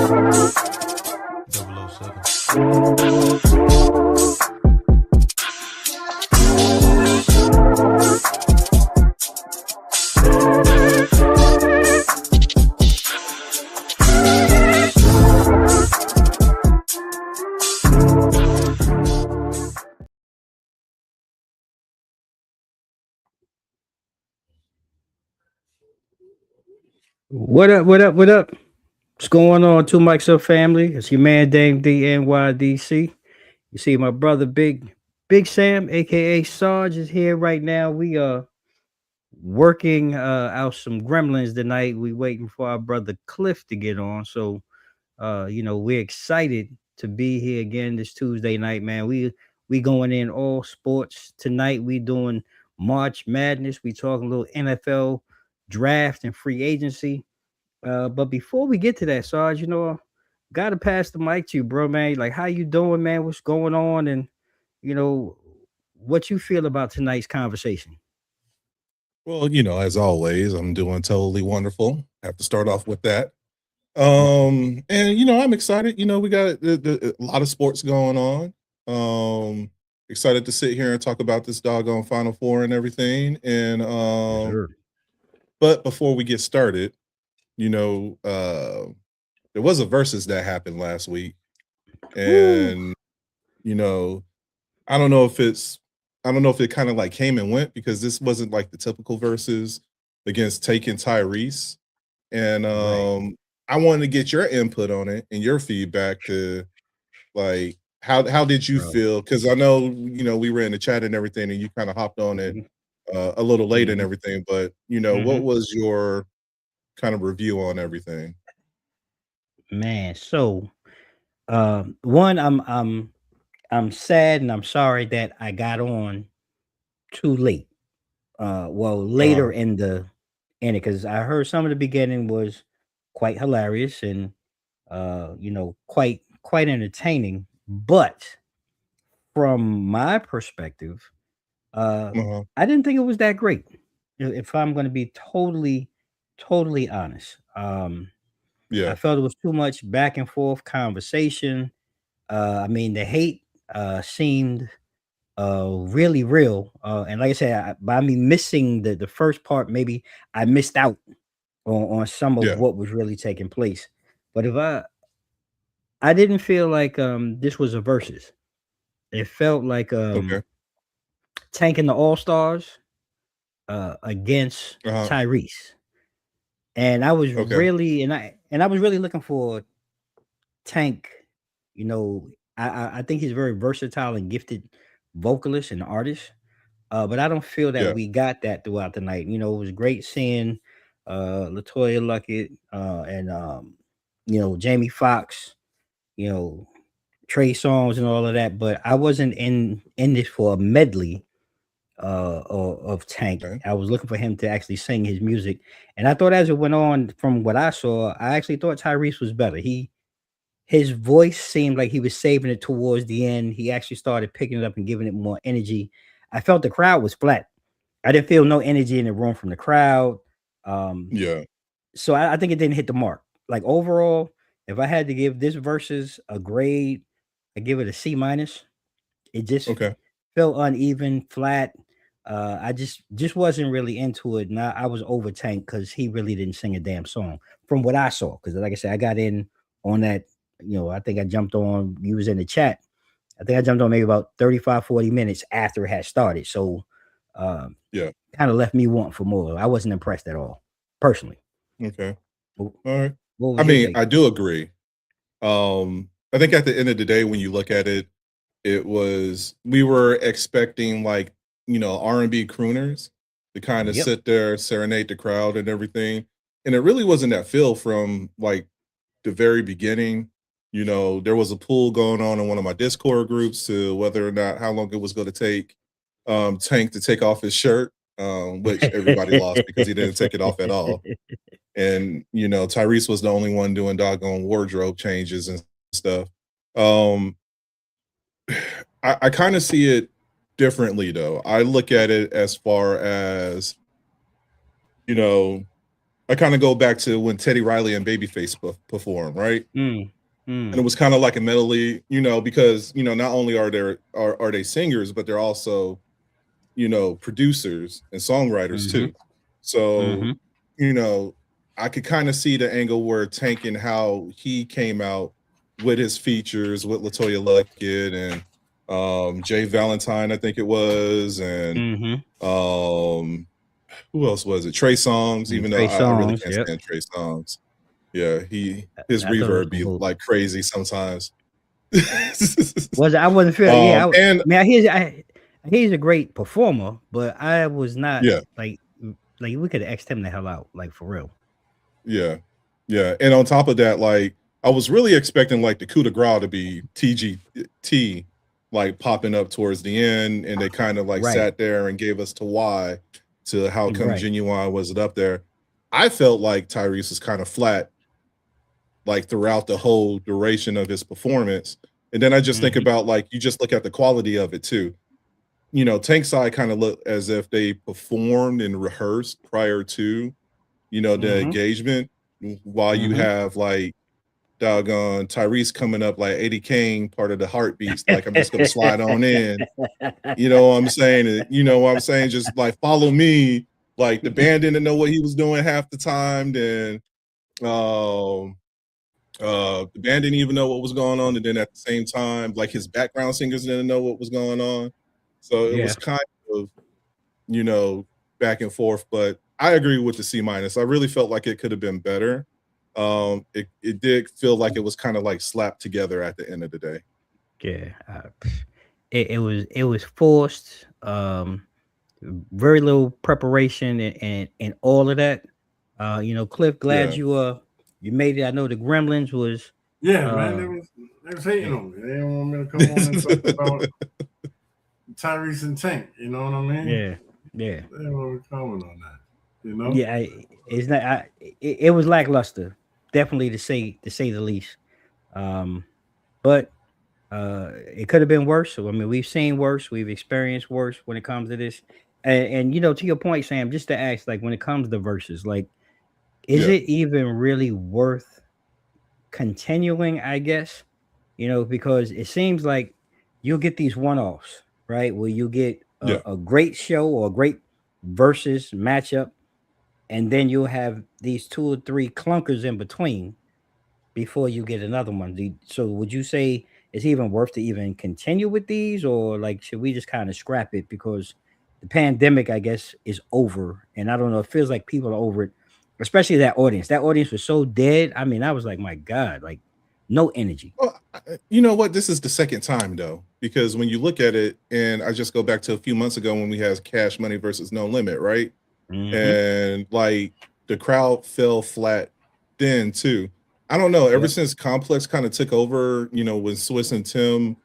007. What up, what up, what up? What's going on, Two Mics Up family? It's your man Dame DNYDC. You see my brother Big Sam, aka Sarge, is here right now. We are working out some gremlins tonight. We waiting for our brother Cliff to get on. So we're excited to be here again this Tuesday night, man. We going in all sports tonight. We doing March Madness. We talking a little NFL draft and free agency. But before we get to that, Sarge, gotta pass the mic to you, bro, man. Like, how you doing, man? What's going on, and you know what you feel about tonight's conversation? Well, as always, I'm doing totally wonderful. Have to start off with that. And I'm excited. We got a lot of sports going on. Excited to sit here and talk about this doggone Final Four and everything. And Sure. but before we get started, there was a versus that happened last week, and I don't know if it kind of like came and went because this wasn't like the typical versus against taking Tyrese. And Right. I wanted to get your input on it and your feedback to like how did you Bro. feel? Because I know we were in the chat and everything, and you kind of hopped on it Mhm. a little late and Mhm. everything. But what Mhm. was your kind of review on everything? Man, so one, I'm sad and I'm sorry that I got on too late. Well, Uh, later in it, because I heard some of the beginning was quite hilarious and quite entertaining. But from my perspective, uh, uh I didn't think it was that great. If I'm going to be totally honest, I yeah, felt it was too much back and forth conversation. I mean, the hate seemed really real. And like I said, by me missing the first part, maybe I missed out on some of yeah, what was really taking place. But if I didn't feel like this was a versus. It felt like okay, tanking the All Stars against uh-huh, Tyrese. And I was okay, really and I was really looking for Tank. You know, I think he's very versatile and gifted vocalist and artist. But I don't feel that yeah, we got that throughout the night. It was great seeing Latoya Luckett and Jamie Foxx, you know, Trey Songs and all of that, but I wasn't in this for a medley of Tank. okay, I was looking for him to actually sing his music, and I thought as it went on, from what I saw, I actually thought Tyrese was better. His voice seemed like he was saving it towards the end. He actually started picking it up and giving it more energy. I felt the crowd was flat. I didn't feel no energy in the room from the crowd. Um, yeah, so I think it didn't hit the mark. Like overall, if I had to give this versus a grade, I give it a C minus. It just okay, felt uneven, flat. I just wasn't really into it. And I was over Tank because he really didn't sing a damn song from what I saw. Because like I said, I got in on that, I think I jumped on, you was in the chat. I think I jumped on maybe about 35, 40 minutes after it had started. So um, yeah, kind of left me wanting for more. I wasn't impressed at all, personally. okay, Wh- all right. What I was your mean, take? I do agree. I think at the end of the day, when you look at it, we were expecting like, R&B crooners to kind of Yep. sit there, serenade the crowd and everything. And it really wasn't that feel from like the very beginning. There was a pool going on in one of my Discord groups to whether or not how long it was going to take Tank to take off his shirt, which everybody lost because he didn't take it off at all. And Tyrese was the only one doing doggone wardrobe changes and stuff. Um, I kind of see it differently though. I look at it as far as you know I kind of go back to when Teddy Riley and Babyface performed, right? Mm, And it mm, was kind of like a medley, because not only are they singers, but they're also producers and songwriters mm-hmm, too. So mm-hmm. you know, I could kind of see the angle where Tank and how he came out with his features with Latoya Luckett and Jay Valentine, I think it was, and Mm-hmm. um who else was it? Trey Songz, And even though Trey I really Songz, can't yep. stand Trey Songz. Yeah, his I thought it was reverb some be hoop. like crazy sometimes. Was I wasn't feeling? Yeah, And I mean, he's a great performer, but I was not yeah, like we could have X'd him the hell out, like for real. yeah, yeah. And on top of that, like I was really expecting like the coup de grace to be TGT, like popping up towards the end, and they kind of like Right, sat there and gave us to why to how come right. Genuine was it up there. I felt like Tyrese was kind of flat like throughout the whole duration of his performance. And then I just think Mm-hmm, about like you just look at the quality of it too. Tank side kind of looked as if they performed and rehearsed prior to, the mm-hmm, engagement, while you mm-hmm. have like doggone Tyrese coming up like Eddie Kane, part of the heartbeats, like I'm just gonna slide on in. You know what I'm saying? You know what I'm saying? Just like follow me. Like the band didn't know what he was doing half the time. Then um the band didn't even know what was going on, and then at the same time, like his background singers didn't know what was going on. So it was Yeah. kind of, you know, back and forth. But I agree with the C minus. I really felt like it could have been better. It did feel like it was kind of like slapped together at the end of the day. Yeah, it was forced. Very little preparation and all of that. Cliff, glad Yeah. you made it. I know the Gremlins was Yeah, man, uh they was hating yeah, on me. They didn't want me to come on and talk about Tyrese and Tank. You know what I mean? yeah, yeah, They didn't want me to comment on that. You know? yeah. It's not. It was lackluster, definitely to say the least. Um, but it could have been worse. So I mean, we've seen worse, we've experienced worse when it comes to this. And to your point, Sam, just to ask, like when it comes to verses, like, is Yeah. it even really worth continuing? I guess because it seems like you'll get these one-offs, right? Where you get Yeah. a great show or a great versus matchup, and then you'll have these two or three clunkers in between before you get another one. So would you say it's even worth to even continue with these, or like should we just kind of scrap it because the pandemic, I guess, is over? And I don't know, it feels like people are over it, especially that audience. That audience was so dead. I mean, I was like, my God, like no energy. Well, you know what? This is the second time though, because when you look at it, and I just go back to a few months ago when we had Cash Money versus No Limit, right? Hmm. And like the crowd fell flat then too. I don't know. Ever Yep. since Complex kind of took over, when Swiss and Tim,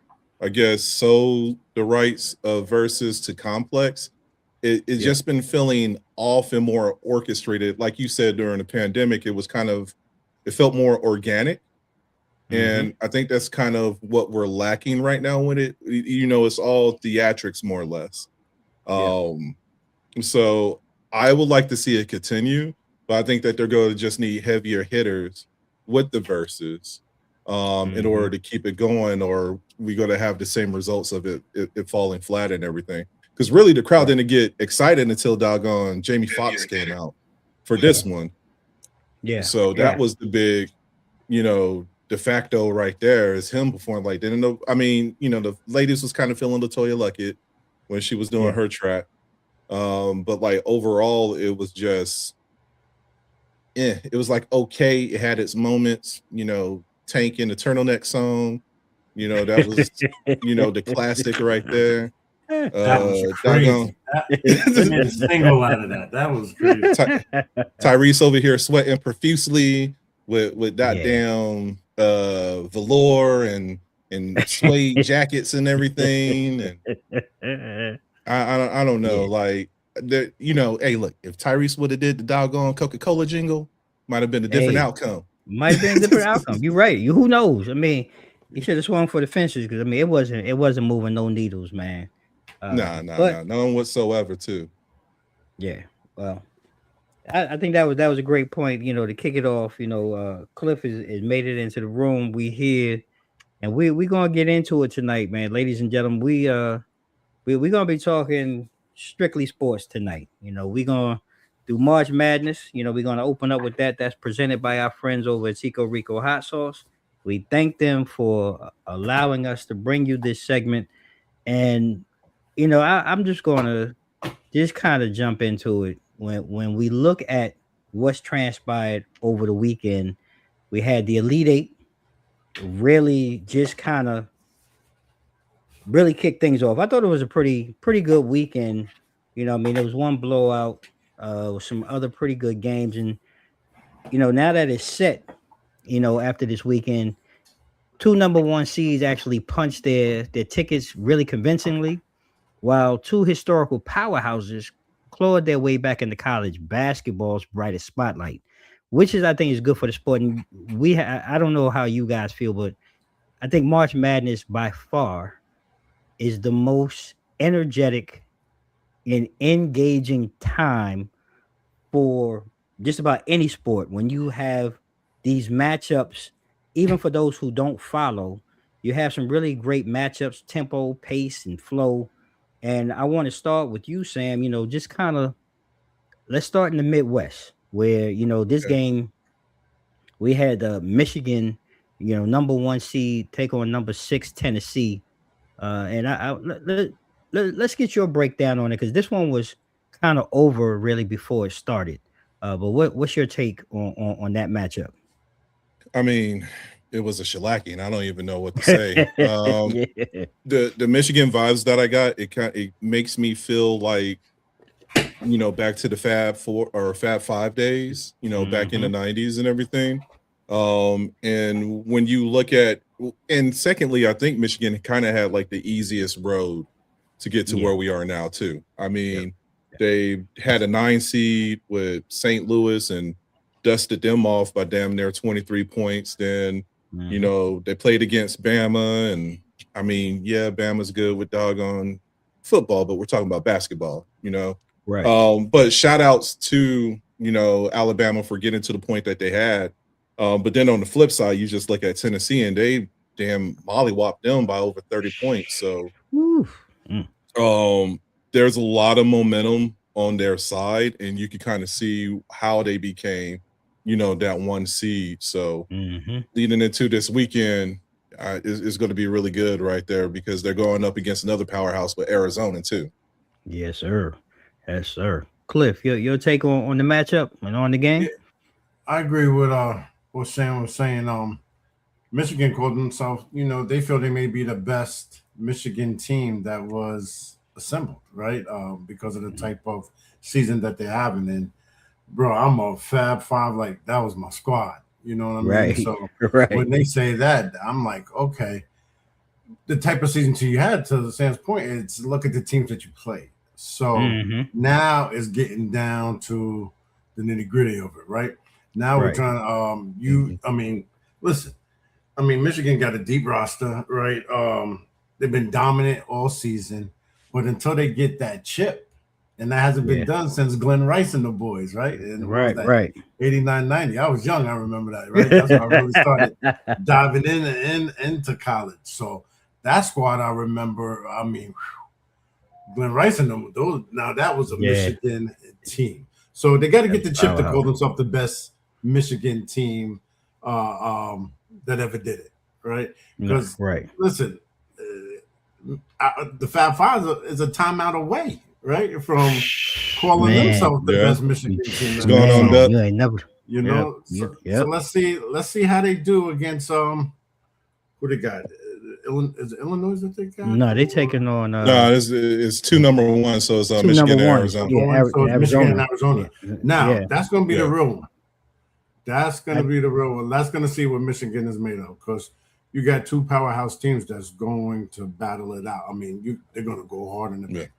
I guess, sold the rights of Versus to Complex, it's Yep. just been feeling off and more orchestrated. Like you said during the pandemic, it felt more organic. Hmm. And I think that's kind of what we're lacking right now with it. It's all theatrics more or less. Yep. Um, so I would like to see it continue, but I think that they're going to just need heavier hitters with the verses in Hmm. order to keep it going, or we're going to have the same results of it falling flat and everything. Because really, the crowd Right. didn't get excited until doggone Jamie Foxx came out for Yeah. this one. Yeah. So that Yeah. was the big, de facto right there is him performing like didn't know. I mean, the ladies was kind of feeling Latoya Luckett when she was doing Yeah. her track. But like overall, it was just it was like okay, it had its moments, Tank in the turtleneck song, that was, the classic right there. That was Doggone crazy. They made a single out of that. That was crazy. Tyrese over here sweating profusely with Yeah. goddamn velour and suede jackets and everything. And I don't know, Yeah. like hey, look, if Tyrese would have did the doggone Coca-Cola jingle, might have been a different Hey, outcome. might have been a different outcome. You're right. Who knows? I mean, he should have swung for the fences because I mean, it wasn't moving no needles, man. Nah, But none whatsoever, too. yeah, well, I think that was a great point. To kick it off. Cliff is made it into the room. We here, and we gonna get into it tonight, man. Ladies and gentlemen, we gonna be talking strictly sports tonight. We gonna do March Madness. We're gonna open up with that. That's presented by our friends over at Tico Rico Hot Sauce. We thank them for allowing us to bring you this segment. And I'm just gonna just kind of jump into it. When we look at what's transpired over the weekend, we had the Elite Eight really just kind of really kick things off. I thought it was a pretty good weekend. There was one blowout, with some other pretty good games, and now that it's set, after this weekend, two number one seeds actually punched their tickets really convincingly, while two historical powerhouses clawed their way back into college basketball's brightest spotlight, which I think is good for the sport. And I don't know how you guys feel, but I think March Madness by far is the most energetic and engaging time for just about any sport. When you have these matchups, even for those who don't follow, you have some really great matchups, tempo, pace, and flow. And I want to start with you, Sam. Just kind of let's start in the Midwest, where this game we had Michigan, number one seed take on number 6 Tennessee. And let's get your breakdown on it, because this one was kind of over really before it started. But what's your take on that matchup? I mean, it was a shellacking. I don't even know what to say. Yeah. The Michigan vibes that I got, it makes me feel like, back to the Fab Four or Fab Five days, back in the 90s and everything. And when you look at, and secondly, I think Michigan kind of had like the easiest road to get to where we are now too. I mean, they had a 9 seed with St. Louis and dusted them off by damn near 23 points. Then, they played against Bama, and I mean, Bama's good with doggone football, but we're talking about basketball, Right. But shout outs to, Alabama for getting to the point that they had. But then on the flip side, you just look at Tennessee and they damn mollywopped them by over 30 points. So there's a lot of momentum on their side, and you can kind of see how they became, that 1 seed. So leading into this weekend is going to be really good right there, because they're going up against another powerhouse with Arizona too. Yes, sir. Yes, sir. Cliff, your take on the matchup and on the game? I agree with what Sam was saying. Michigan called themselves, they feel they may be the best Michigan team that was assembled, right? Because of the type of season that they're having. And bro, I'm a Fab Five, like that was my squad. You know what I mean? Right. So Right. when they say that, I'm like, okay, the type of season you had, to Sam's point, is look at the teams that you played. So now it's getting down to the nitty gritty of it, right? Now we're trying I mean, listen, Michigan got a deep roster, right? They've been dominant all season, but until they get that chip, and that hasn't been done since Glenn Rice and the boys, right? And Right. 89, 90. I was young, I remember that, right? That's when I really started diving into college. So that squad, I remember, Glenn Rice and them, now that was a Michigan team. So they got to get the chip to call themselves the best Michigan team that ever did it, right? Because listen, the Fab Five is a timeout away, right, from calling themselves the best Michigan team. What's going on, Doug? You ain't never, So let's see how they do against who they got. Is it Illinois that they got? No, they taking on. No, it's 2 number 1, so it's Michigan and Arizona. So it's Michigan and Arizona. Now that's going to be the real one. That's going to be the real one. That's going to see what Michigan is made of, because you got 2 powerhouse teams that's going to battle it out. I mean, they're going to go hard in the paint.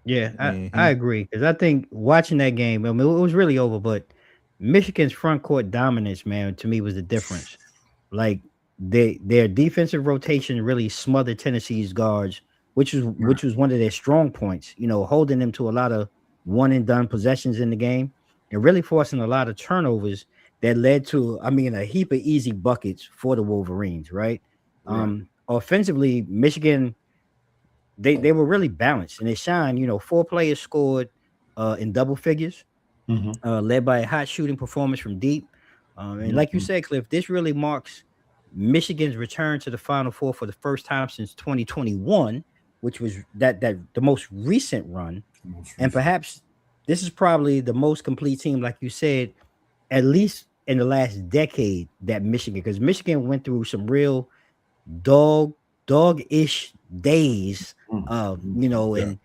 Yeah, I agree, because I think watching that game, it was really over, but Michigan's front court dominance, man, to me was the difference. Like their defensive rotation really smothered Tennessee's guards, which was one of their strong points. Holding them to a lot of one and done possessions in the game. and really forcing a lot of turnovers that led to, I mean, a heap of easy buckets for the Wolverines, right? Offensively, Michigan, they were really balanced and they shined. 4 players scored in double figures, led by a hot shooting performance from deep. And like you said, Cliff, this really marks Michigan's return to the Final Four for the first time since 2021, which was that the most recent run. And perhaps this is probably the most complete team, like you said, at least in the last decade that Michigan, because Michigan went through some real dog-ish days, and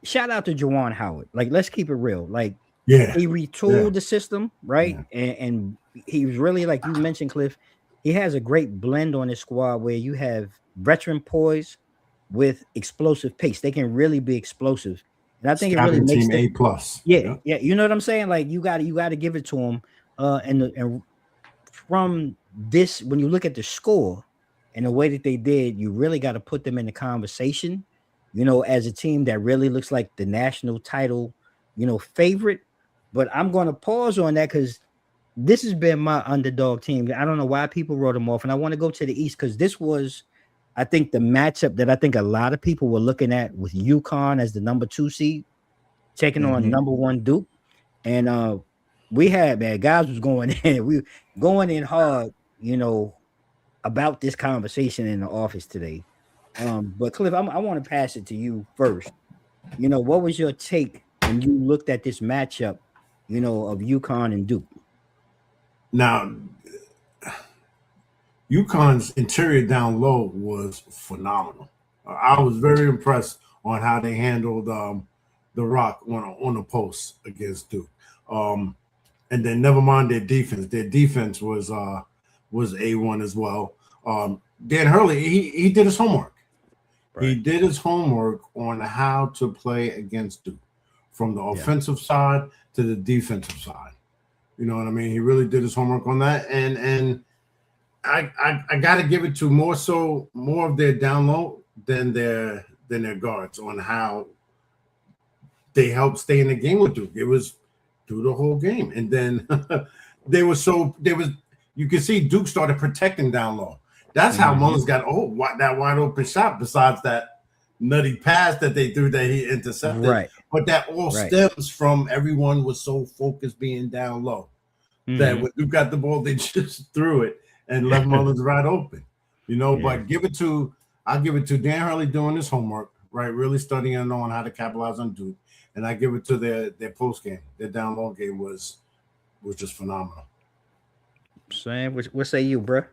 shout out to Juwan Howard. Like, let's keep it real. Like, he retooled the system, right? And he was really, like you mentioned, Cliff, he has a great blend on his squad where you have veteran poise with explosive pace. They can really be explosive. And I think it really makes team A+. Yeah. You know what I'm saying? Like, you got to give it to him. And from this, when you look at the score and the way that they did, you really got to put them in the conversation, as a team that really looks like the national title, favorite. But I'm going to pause on that because this has been my underdog team. I don't know why people wrote them off. And I want to go to the East because this was, I think, the matchup that I think a lot of people were looking at with UConn as the number 2 seed, taking on number 1 Duke. And we had, man, guys was going in. We going in hard, about this conversation in the office today. But Cliff, I want to pass it to you first. What was your take when you looked at this matchup, of UConn and Duke? Now, UConn's interior down low was phenomenal. I was very impressed on how they handled the rock on the post against Duke. And then never mind their defense. Their defense was A1 as well. Dan Hurley, he did his homework. Right. He did his homework on how to play against Duke, from the offensive side to the defensive side. You know what I mean? He really did his homework on that, and I got to give it to more of their down low than their guards on how they helped stay in the game with Duke. It was through the whole game, and then you could see Duke started protecting down low. That's how Mullins got that wide open shot, besides that nutty pass that they threw that he intercepted. Right. But that all stems from everyone was so focused being down low that when Duke got the ball, they just threw it and left Mullins right open. But I'll give it to Dan Hurley doing his homework, right? Really studying on how to capitalize on Duke. And I give it to their post game. Their down low game was just phenomenal. Sam, what say you, bro?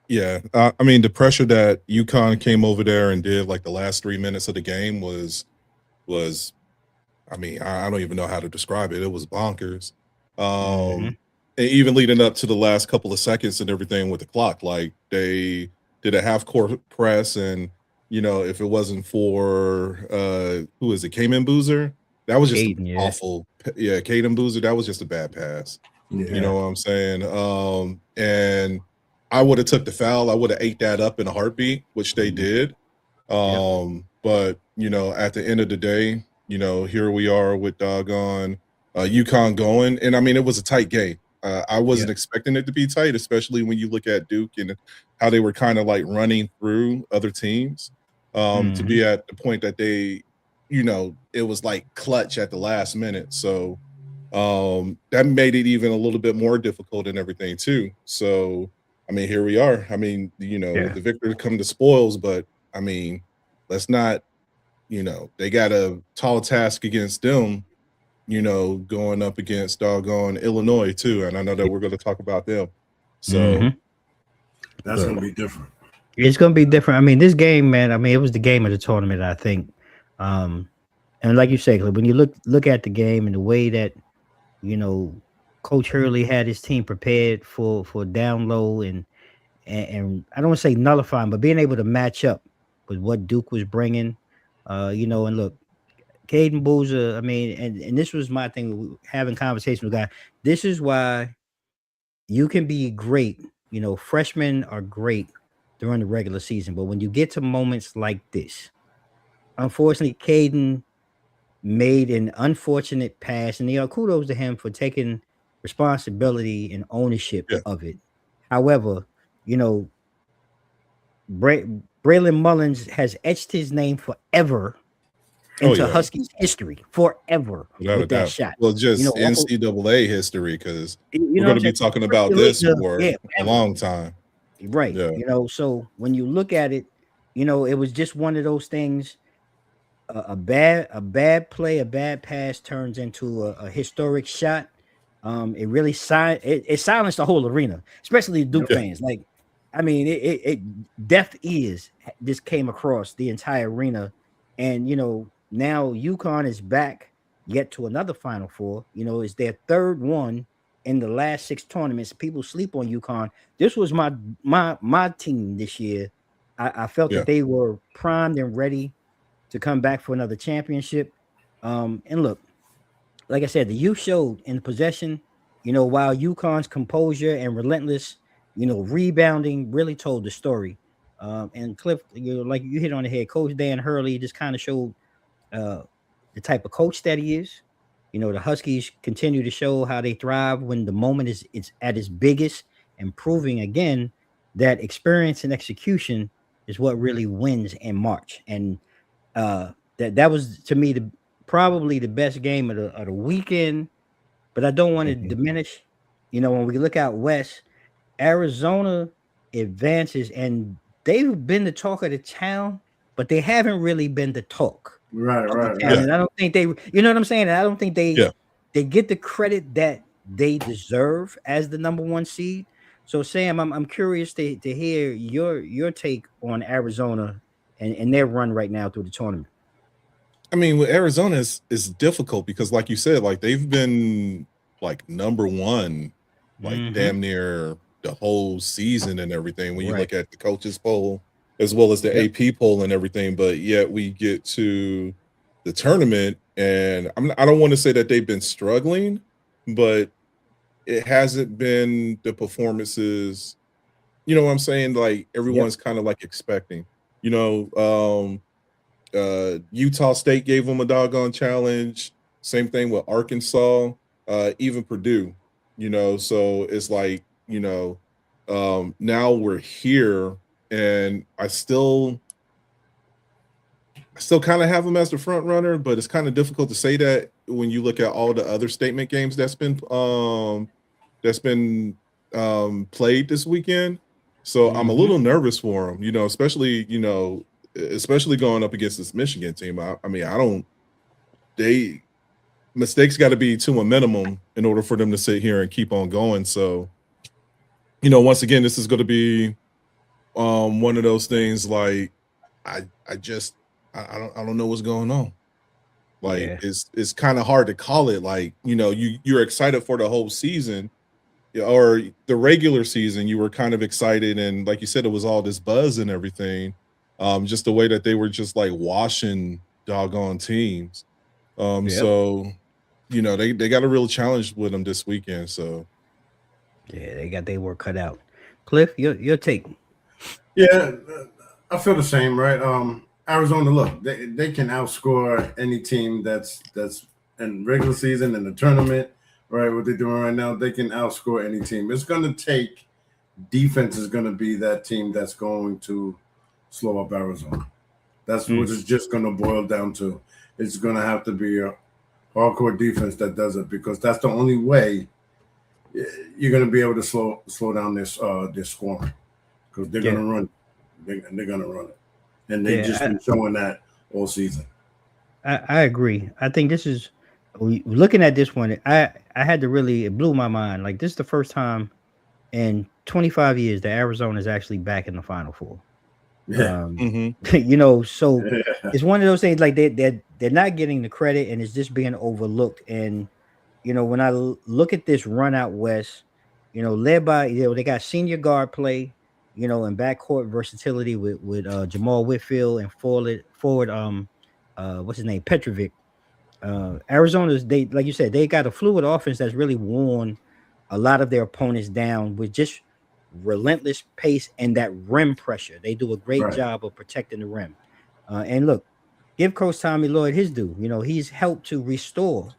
Yeah, I mean, the pressure that UConn came over there and did like the last 3 minutes of the game was, I mean, I don't even know how to describe it. It was bonkers. And even leading up to the last couple of seconds and everything with the clock, like they did a half-court press, and if it wasn't for who is it, Kamen Boozer, that was just awful. Yeah, Kaden Boozer, that was just a bad pass. Yeah. You know what I'm saying? And I would have took the foul. I would have ate that up in a heartbeat, which they did. But, at the end of the day, here we are with doggone UConn going. And, I mean, it was a tight game. I wasn't expecting it to be tight, especially when you look at Duke and how they were kind of like running through other teams to be at the point that they, it was like clutch at the last minute. So that made it even a little bit more difficult and everything too. So, I mean, here we are. I mean, the victor come to spoils, but I mean, let's not, they got a tall task against them, going up against doggone Illinois too. And I know that we're going to talk about them. So that's going to be different. It's going to be different. I mean, this game, man, I mean, it was the game of the tournament, I think. And like you say, when you look at the game and the way that, Coach Hurley had his team prepared for down low and I don't want to say nullifying, but being able to match up with what Duke was bringing, and look, Caden Boozer, I mean, and this was my thing, having conversations with guys. This is why you can be great. Freshmen are great during the regular season, but when you get to moments like this, unfortunately, Caden made an unfortunate pass, and kudos to him for taking responsibility and ownership Yeah. of it. However, you know, Braylon Mullins has etched his name forever Oh into yeah, Huskies history, forever without a with that doubt. shot. Well, You know, just NCAA history, because you we're know what going I'm to be saying? talking about Circulate this for yeah, a ever. long time. Right. Yeah. You know, so when you look at it, you know, it was just one of those things. A bad play, a bad pass turns into a historic shot. It really it silenced the whole arena, especially Duke Yeah. fans. Like, I mean, it deaf ears just came across the entire arena, and you know now UConn is back yet to another Final Four. You know, it's their third one in the last 6 tournaments. People sleep on UConn. This was my team this year. I felt Yeah. that they were primed and ready to come back for another championship. And look, like I said, the youth showed in possession, you know, while UConn's composure and relentless, you know, rebounding really told the story. And Cliff, you know, like you hit on the head, Coach Dan Hurley just kind of showed uh, the type of coach that he is. You know, the Huskies continue to show how they thrive when the moment is it's at its biggest, and proving again that experience and execution is what really wins in March. And that was to me probably the best game of the weekend. But I don't want to Mhm. diminish. You know, when we look out west, Arizona advances, and they've been the talk of the town, but they haven't really been the talk of the town. Yeah. And I don't think they, you know what I'm saying? And I don't think Yeah. they get the credit that they deserve as the number 1 seed. So Sam, I'm curious to hear your take on Arizona and their run right now through the tournament. I mean, with Arizona is difficult because, like you said, like they've been like number one, like Mm-hmm. damn near the whole season and everything. When you Right. look at the coaches poll as well as the Yep. AP poll and everything, but yet we get to the tournament, and I don't want to say that they've been struggling, but it hasn't been the performances. You know what I'm saying? Like Yep. everyone's kind of like expecting. You know, Utah State gave them a doggone challenge. Same thing with Arkansas, even Purdue, you know. So it's like, you know, now we're here, and I still kind of have them as the front runner, but it's kind of difficult to say that when you look at all the other statement games that's been played this weekend. So I'm a Mm-hmm. little nervous for them, you know, especially going up against this Michigan team. I mean, I don't. They mistakes got to be to a minimum in order for them to sit here and keep on going. So, you know, once again, this is going to be one of those things. Like, I don't know what's going on. Like, Yeah. it's kind of hard to call it. Like, you know, you're excited for the whole season, yeah, or the regular season. You were kind of excited, and like you said, it was all this buzz and everything. Just the way that they were just like washing doggone teams. Yep. So you know, they got a real challenge with them this weekend. So Yeah, they got their work cut out. Cliff, your take. Yeah, I feel the same, right? Arizona, look, they can outscore any team that's in regular season in the tournament, right? What they're doing right now, they can outscore any team. It's going to take defense is going to be that team that's going to slow up Arizona. That's what it's just going to boil down to. It's going to have to be a hardcore defense that does it, because that's the only way you're going to be able to slow down this scoring, because they're going Yeah. to run. They're going to run it, and they've just Yeah, been showing that all season. I agree. I think this is looking at this one. I had to really, it blew my mind. Like, this is the first time in 25 years that Arizona is actually back in the Final Four. Yeah. You know, so Yeah. it's one of those things like they're not getting the credit, and it's just being overlooked. And you know, when I look at this run out west, you know, led by, you know, they got senior guard play, you know, and backcourt versatility with Jamal Whitfield and forward what's his name, Petrovic. Arizona's, they, like you said, they got a fluid offense that's really worn a lot of their opponents down with just relentless pace and that rim pressure. They do a great Right. job of protecting the rim. And look, give Coach Tommy Lloyd his due. He's helped to restore,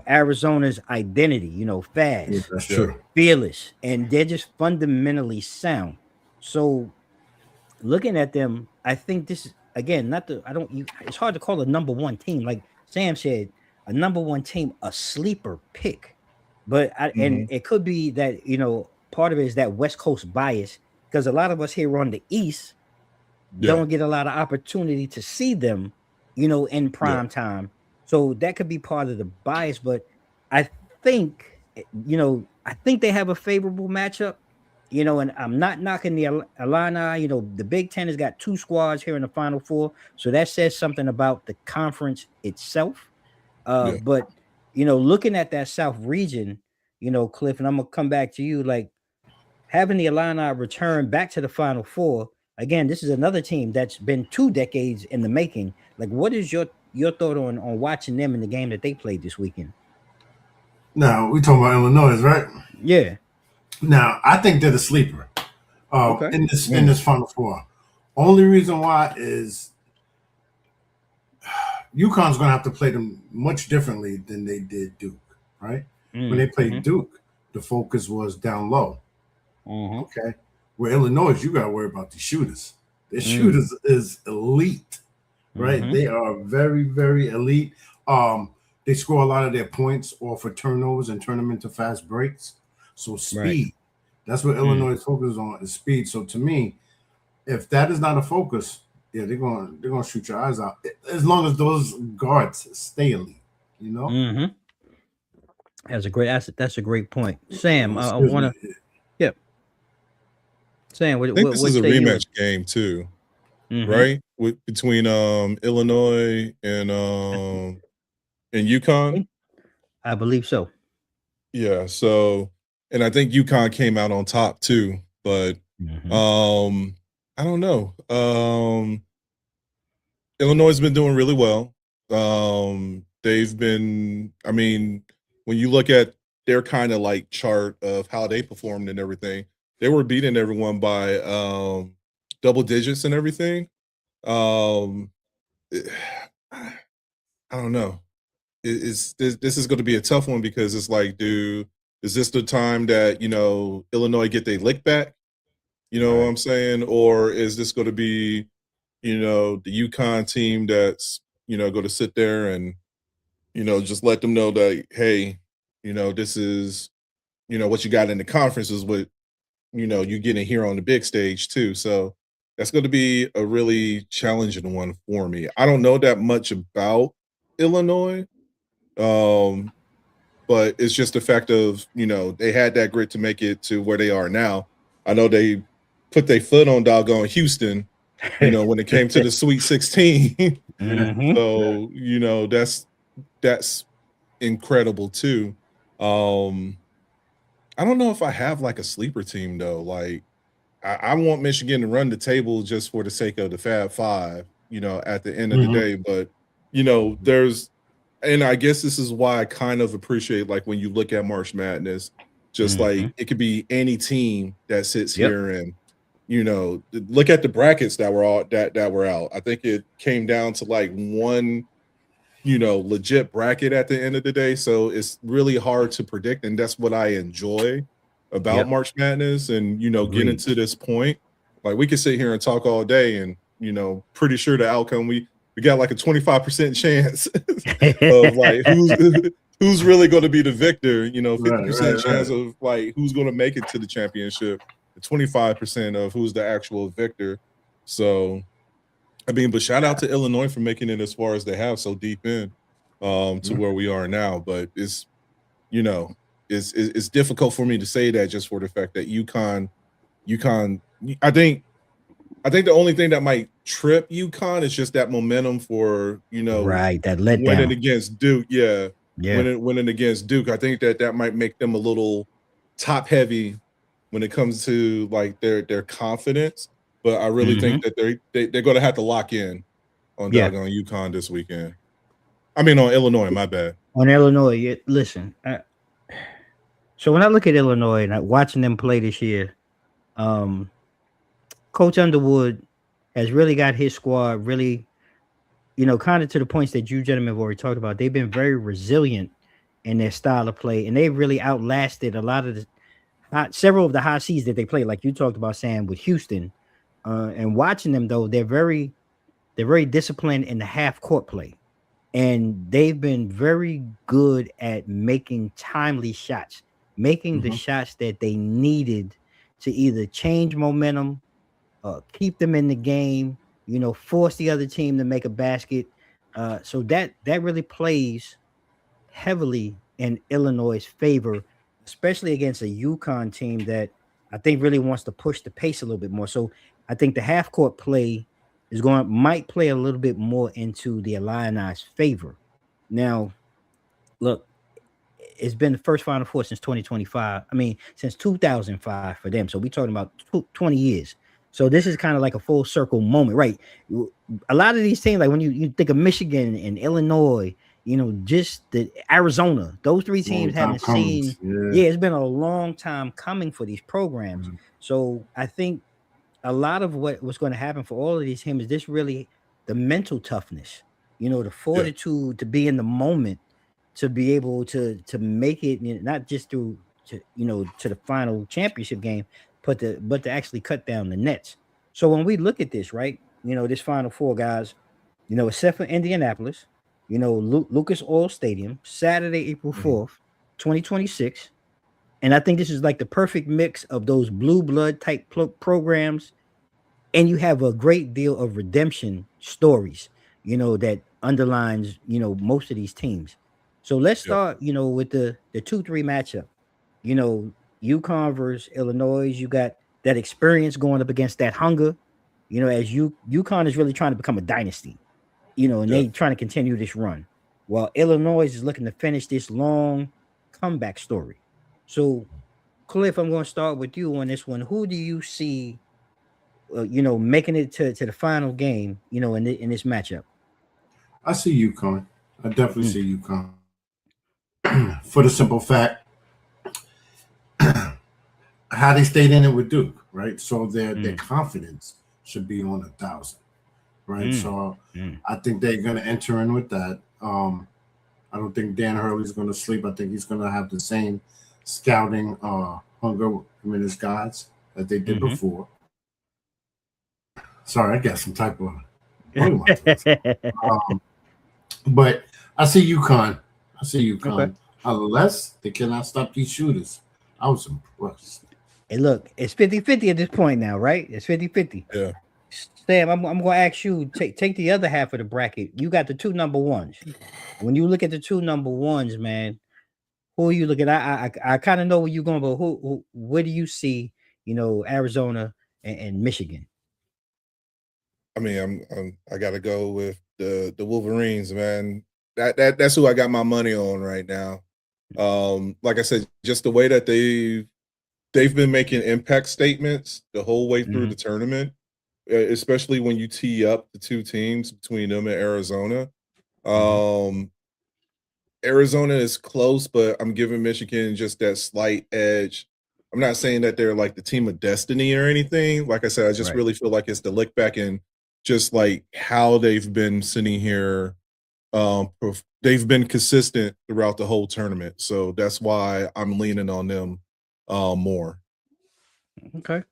Arizona's identity. Yeah, Fast, that's Yeah. true. fearless, and they're just fundamentally sound. So looking at them, I think this is again not the I don't you it's hard to call a number one team. Like Sam said, a number one team, a sleeper pick. But and Mhm. it could be that, part of it is that West Coast bias, because a lot of us here on the East Yeah. don't get a lot of opportunity to see them, in Yeah. prime time. So that could be part of the bias. But I think, I think they have a favorable matchup. And I'm not knocking the Illini. The Big Ten has got two squads here in the Final Four, so that says something about the conference itself. Yeah. But looking at that South region, Cliff, and I'm gonna come back to you. Like having the Illini return back to the Final Four again. This is another team that's been 2 decades in the making. Like, what is your thought on watching them in the game that they played this weekend? Now we talking about Illinois, right? Yeah. Now I think they're the sleeper Okay. in this Mm. Final Four. Only reason why is UConn's going to have to play them much differently than they did Duke, right? When they played Duke, the focus was down low. Okay. Where Illinois, you got to worry about the shooters. Their shooters is elite, right? They are very, very elite. They score a lot of their points off of turnovers and turn them into fast breaks. So speed, that's what Illinois focuses on, is speed. So to me, if that is not a focus, yeah, they're gonna shoot your eyes out as long as those guards stay elite. That's a great asset. That's a great point, Sam. I Excuse want me. to. Yep. Sam, I think this what is a say you? rematch game too, right? Between Illinois and UConn. I believe so. Yeah. So, and I think UConn came out on top too, but I don't know. Illinois has been doing really well. They've been, I mean, when you look at their kind of like chart of how they performed and everything, they were beating everyone by double digits and everything. Um, I don't know. This is going to be a tough one because it's like, is this the time that Illinois get their lick back? You know what I'm saying? Or is this going to be, the UConn team that's, going to sit there and, just let them know that, hey, this is, what you got in the conference is what, you getting here on the big stage too. So that's going to be a really challenging one for me. I don't know that much about Illinois. But it's just the fact of, they had that grit to make it to where they are now. I know they put their foot on doggone Houston, when it came to the Sweet 16. So, that's incredible too. I don't know if I have like a sleeper team though. Like I want Michigan to run the table just for the sake of the Fab Five, at the end of the day. But, there's, and I guess this is why I kind of appreciate, like, when you look at March Madness, just like it could be any team that sits here and, look at the brackets that were out. I think it came down to like one, legit bracket at the end of the day. So it's really hard to predict. And that's what I enjoy about March Madness and, getting to this point. Like we could sit here and talk all day and, pretty sure the outcome we got like a 25% chance of like who's really going to be the victor, 50% chance of like who's going to make it to the championship, 25% of who's the actual victor. So I mean, but shout out to Illinois for making it as far as they have, so deep in to where we are now. But it's it's difficult for me to say that just for the fact that UConn, I think the only thing that might trip UConn is just that momentum for that winning letdown against Duke. Yeah. Winning against Duke. I think that might make them a little top heavy when it comes to like their confidence. But I really think that they're going to have to lock in on doggone UConn this weekend. I mean on Illinois. My bad. On Illinois. Listen, so when I look at Illinois and watching them play this year, Coach Underwood has really got his squad really, kind of to the points that you gentlemen have already talked about, they've been very resilient in their style of play, and they really outlasted a lot of several of the high seas that they played, like you talked about, Sam, with Houston. And watching them though, they're very disciplined in the half court play, and they've been very good at making timely shots, making the shots that they needed to either change momentum, keep them in the game, force the other team to make a basket. So that really plays heavily in Illinois' favor, especially against a UConn team that I think really wants to push the pace a little bit more. So I think the half court play might play a little bit more into the Illini's favor. Now, look, it's been the first Final Four since 2025. I mean, since 2005 for them. So we're talking about 20 years. So this is kind of like a full circle moment, right? A lot of these teams, like when you think of Michigan and Illinois, just the Arizona, those three teams haven't seen. Yeah, it's been a long time coming for these programs. So I think a lot of what's going to happen for all of these teams is this really the mental toughness, the fortitude to be in the moment, to be able to make it, not just to the final championship game, but to actually cut down the nets. So when we look at this, right, this Final Four, guys, except for Indianapolis, Lucas Oil Stadium, Saturday, April 4th, 2026. And I think this is like the perfect mix of those blue blood type programs. And you have a great deal of redemption stories, that underlines, most of these teams. So let's start, with the 2-3 matchup. UConn versus Illinois. You got that experience going up against that hunger. As UConn is really trying to become a dynasty, and they trying to continue this run, while Illinois is looking to finish this long comeback story. So, Cliff, I'm going to start with you on this one. Who do you see, making it to the final game, in this matchup? I see UConn. I definitely see UConn. For the simple fact, how they stayed in it with Duke, right? So their confidence should be on 1,000, right? So I think they're going to enter in with that. I don't think Dan Hurley's going to sleep. I think he's going to have the same scouting hunger in his guys that they did before. Sorry, I got some type of. But I see UConn. Okay. Unless they cannot stop these shooters. I was impressed. Hey, look, it's 50-50 at this point now, right? It's 50-50. Yeah. Sam, I'm going to ask you, take the other half of the bracket. You got the two number ones. When you look at the two number ones, man, who are you looking at? I kind of know where you're going, but where do you see, Arizona and Michigan? I mean, I got to go with the Wolverines, man. That's who I got my money on right now. Like I said, just the way that they've been making impact statements the whole way through the tournament, especially when you tee up the two teams between them and Arizona. Arizona is close, but I'm giving Michigan just that slight edge. I'm not saying that they're like the team of destiny or anything. Like I said, I just really feel like it's the look back and just like how they've been sitting here. They've been consistent throughout the whole tournament, so that's why I'm leaning on them more. Okay,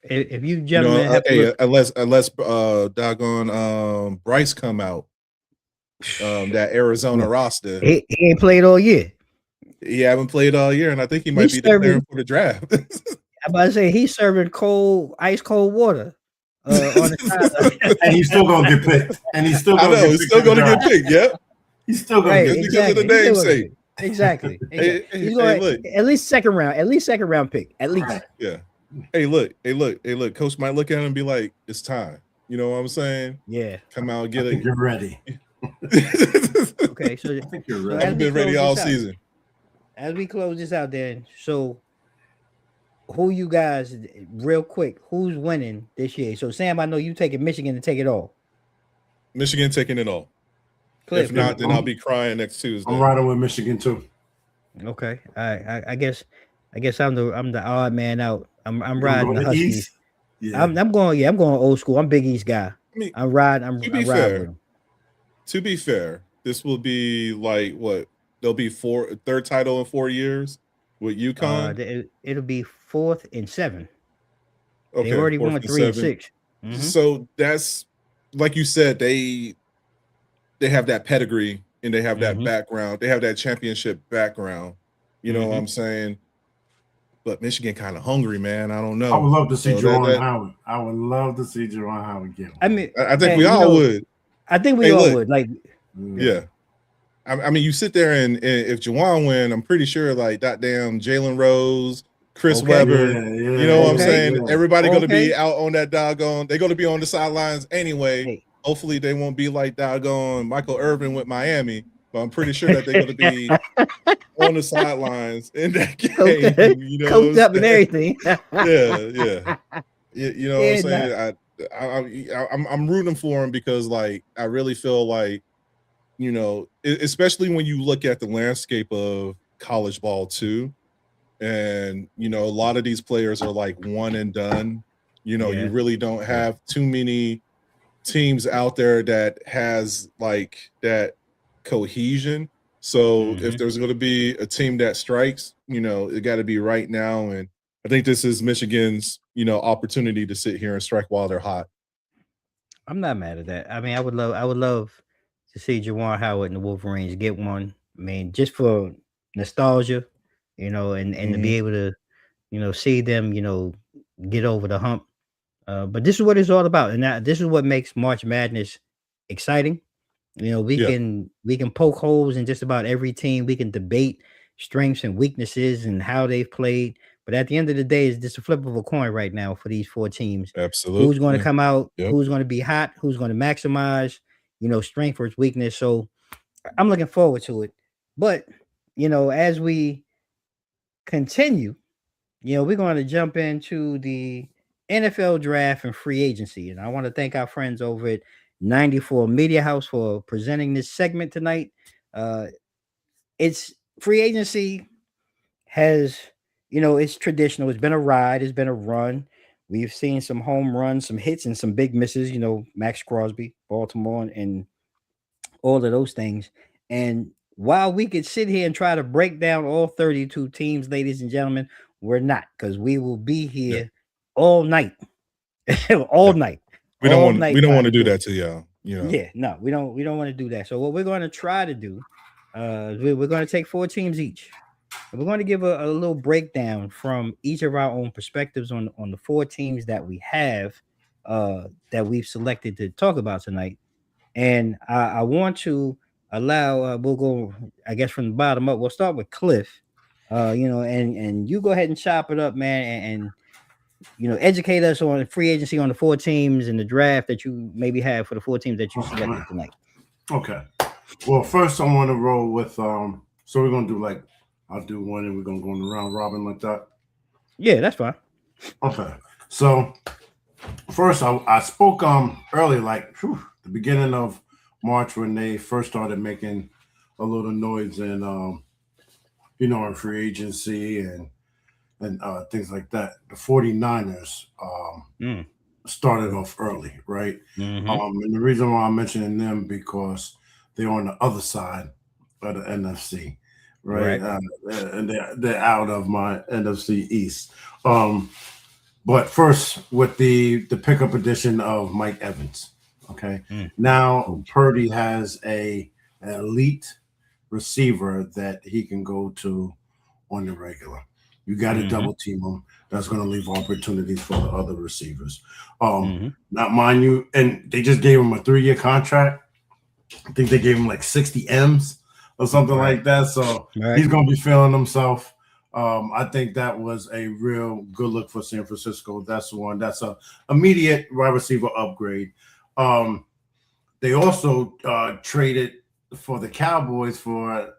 if you gentlemen unless doggone Bryce come out, that Arizona roster, he ain't played all year. He haven't played all year, and I think he might be declaring for the draft. I'm about to say he's serving ice cold water. On the side. And he's still gonna get picked. He's still gonna get picked. Yep. He's still gonna get picked because of the namesake. Exactly. He's going at least second round pick. At least. Right. Yeah. Hey, look. Coach might look at him and be like, "It's time." You know what I'm saying? Yeah. Come out, get it. You're ready. Okay, so I think you're ready. I've been ready all season. As we close this out, then, so who you guys, real quick, who's winning this year? So, Sam, I know you taking Michigan to take it all. Michigan taking it all. Cliff, if not, then I'll be crying next Tuesday. I'm riding with Michigan too. Okay, I guess I'm the odd man out. I'm riding the Huskies. Yeah. I'm going old school. I'm Big East guy. I'm riding with them. to be fair, this will be like what? There'll be third title in 4 years with UConn. It'll be 4th and 7. They Okay, already 4th won and 3 and 7. 6. Mm-hmm. So that's like you said, they have that pedigree and they have that background. They have that championship background. You know what I'm saying? But Michigan kind of hungry, man. I don't know. I would love to see Jerron Howard. I would love to see Jerron Howard get one. I mean, I think we all would. I think we all would. Like, yeah. I mean, you sit there and if Juwan win, I'm pretty sure like that damn Jalen Rose, Chris Webber, you know what I'm saying? Yeah. Everybody going to be out on that doggone. They're going to be on the sidelines anyway. Hey. Hopefully they won't be like doggone Michael Irvin with Miami, but I'm pretty sure that they're going to be on the sidelines in that game. You know, coached up and everything. yeah. You know what I'm saying? I'm rooting for him because like I really feel like, you know, especially when you look at the landscape of college ball too, and you know, a lot of these players are like one and done. You know, you really don't have too many teams out there that has like that cohesion. So if there's going to be a team that strikes, you know, it got to be right now. And I think this is Michigan's, you know, opportunity to sit here and strike while they're hot. I'm not mad at that. I mean, I would love to see Juwan Howard and the Wolverines get one. I mean, just for nostalgia, you know, and to be able to, you know, see them, you know, get over the hump. But this is what it's all about, and this is what makes March Madness exciting. You know, we can poke holes in just about every team. We can debate strengths and weaknesses and how they've played. But at the end of the day, it's just a flip of a coin right now for these 4 teams. Absolutely. Who's going to come out? Who's going to be hot? Who's going to maximize, you know, strength versus weakness? So I'm looking forward to it. But, you know, as we continue, you know, we're going to jump into the NFL draft and free agency. And I want to thank our friends over at 94 Media House for presenting this segment tonight. It's free agency has, you know, it's traditional. It's been a ride. It's been a run. We've seen some home runs, some hits, and some big misses, you know, Max Crosby, Baltimore, and all of those things. And while we could sit here and try to break down all 32 teams, ladies and gentlemen, we're not, because we will be here all night. all night. We don't want to do that to y'all. You know? Yeah, no, we don't want to do that. So what we're going to try to do, we're going to take 4 teams each. And we're going to give a little breakdown from each of our own perspectives on the 4 teams that we have, that we've selected to talk about tonight. And I want to allow, we'll go, I guess, from the bottom up. We'll start with Cliff, you know, and you go ahead and chop it up, man, and you know, educate us on free agency on the 4 teams and the draft that you maybe have for the 4 teams that you selected tonight. Okay. Well, first I want to roll with so we're gonna do like I'll do one and we're gonna go in the round robin like that. Yeah, that's fine. Okay. So first I spoke early, like the beginning of March when they first started making a little noise and you know, in free agency and things like that. The 49ers started off early, right? And the reason why I'm mentioning them because they're on the other side of the NFC, right? And they're out of my NFC East. But first, with the pickup edition of Mike Evans, okay? Now Purdy has an elite receiver that he can go to on the regular. You got to double team them. That's going to leave opportunities for the other receivers. Not mind you, and they just gave him a 3-year contract. I think they gave him like 60 M's or something like that. So he's going to be feeling himself. I think that was a real good look for San Francisco. That's one. That's a immediate wide receiver upgrade. They also traded for the Cowboys for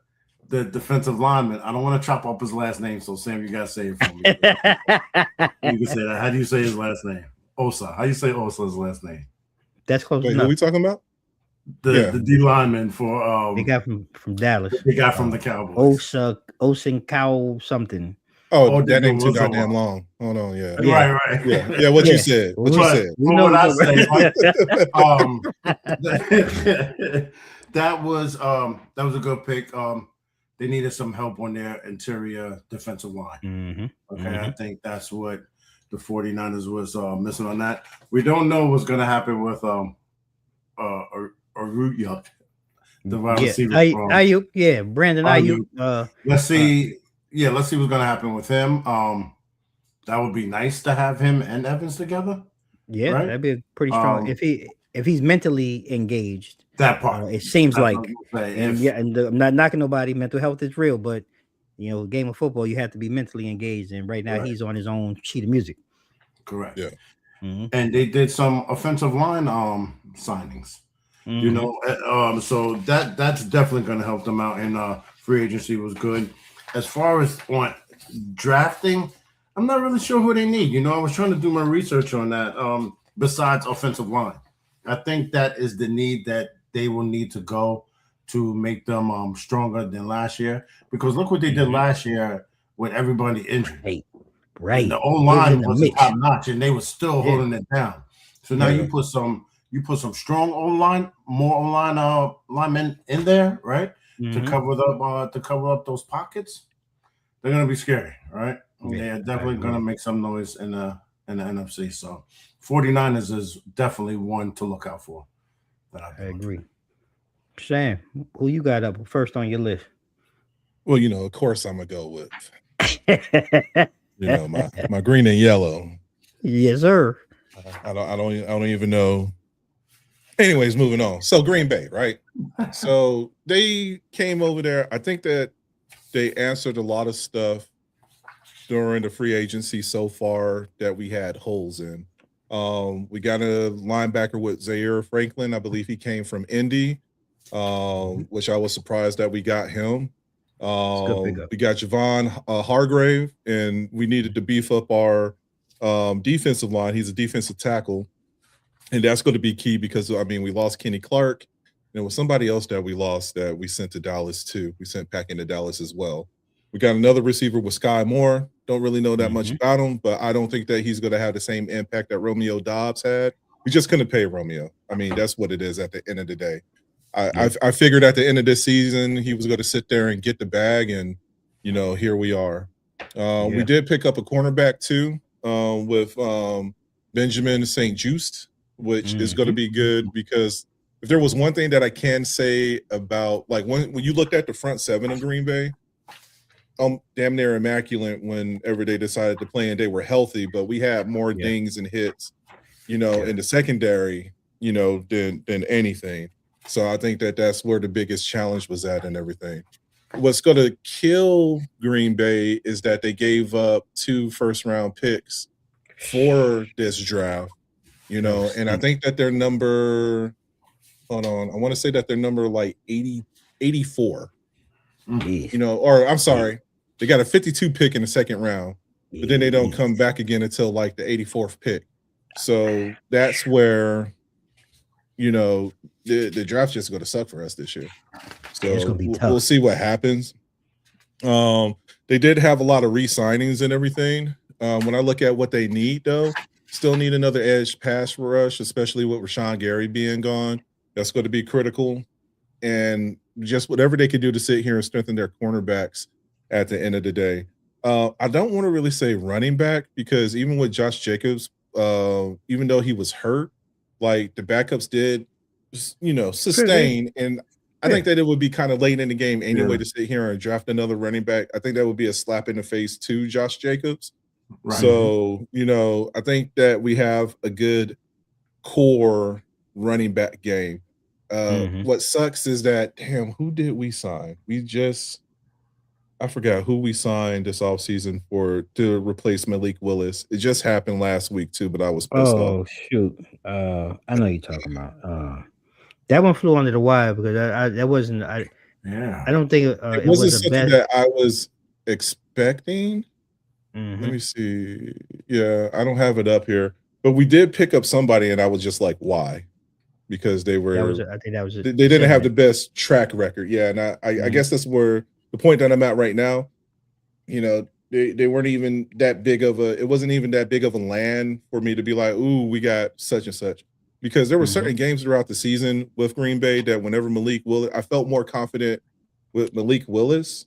the defensive lineman. I don't want to chop up his last name, so Sam, you gotta say it for me. You can say that. How do you say his last name? Osa. How do you say Osa's last name? That's close enough. Who are we talking about? The D lineman for they got from Dallas. They got from the Cowboys. Osin Cow something. Oh, that ain't too goddamn long. Hold on, Right. Yeah, what you said. What you said. What I say? That was a good pick. They needed some help on their interior defensive line. Okay, I think that's what the 49ers was missing on that. We don't know what's going to happen with Aruya, the wide receiver from Ayuk, Brandon Ayuk. Let's see. Let's see what's going to happen with him. That would be nice to have him and Evans together. Yeah, right? that'd be pretty strong if he's mentally engaged. That part. It seems That's like, what I'm gonna say. and I'm not knocking nobody. Mental health is real, but game of football, you have to be mentally engaged. And right now, he's on his own sheet of music. Correct. Yeah. And they did some offensive line signings. So that's definitely going to help them out. And free agency was good. As far as on drafting, I'm not really sure who they need. I was trying to do my research on that. Besides offensive line, I think that is the need that they will need to go to make them stronger than last year. Because look what they did last year with everybody injured. Right. And the O-line was top notch, and they were still holding it down. So now you put some strong O-line, more O-line linemen in there, right? To cover up those pockets. They're gonna be scary, right? They are definitely gonna make some noise in the NFC. So 49ers is definitely one to look out for. I agree. Sam, who you got up first on your list? Well, of course I'm gonna go with my green and yellow. Yes, sir. I don't even know. Anyways, moving on. So Green Bay, right? So they came over there. I think that they answered a lot of stuff during the free agency so far that we had holes in. We got a linebacker with Zaire Franklin. I believe he came from Indy, which I was surprised that we got him. We got Javon Hargrave, and we needed to beef up our defensive line. He's a defensive tackle, and that's going to be key because, we lost Kenny Clark. There was somebody else that we lost that we sent to Dallas too. We sent back into Dallas as well. We got another receiver with Sky Moore. Don't really know that much about him, but I don't think that he's going to have the same impact that Romeo Dobbs had. We just couldn't pay Romeo. That's what it is at the end of the day. I figured at the end of this season he was going to sit there and get the bag, and here we are. We did pick up a cornerback too with Benjamin St. Juste, which is going to be good because if there was one thing that I can say about when you looked at the front seven of Green Bay, damn near immaculate whenever they decided to play and they were healthy, but we had more dings and hits, in the secondary, than anything. So I think that that's where the biggest challenge was at and everything. What's going to kill Green Bay is that they gave up 2 first-round picks for this draft, and I think that their number, hold on, I want to say that their number 84, or I'm sorry, they got a 52 pick in the second round, but then they don't come back again until the 84th pick. So that's where, the draft's just going to suck for us this year. So it's going to be tough. We'll see what happens. They did have a lot of re-signings and everything. When I look at what they need, though, still need another edge pass rush, especially with Rashawn Gary being gone. That's going to be critical. And just whatever they could do to sit here and strengthen their cornerbacks at the end of the day. I don't want to really say running back because even with Josh Jacobs, even though he was hurt, the backups did, sustain. And I think that it would be kind of late in the game anyway to sit here and draft another running back. I think that would be a slap in the face to Josh Jacobs. Right. So, I think that we have a good core running back game. What sucks is that, damn, who did we sign? I forgot who we signed this offseason to replace Malik Willis. It just happened last week too, but I was pissed off. Oh shoot! I know you're talking about. That one flew under the wire because that wasn't. I don't think it wasn't something that I was expecting. Let me see. Yeah, I don't have it up here, but we did pick up somebody, and I was just like, why? Because they were. I think that was it. They didn't have the best track record. Yeah, and I guess that's where the point that I'm at right now. They weren't even that big of a. It wasn't even that big of a land for me to be like, ooh, we got such and such. because there were certain games throughout the season with Green Bay that whenever I felt more confident with Malik Willis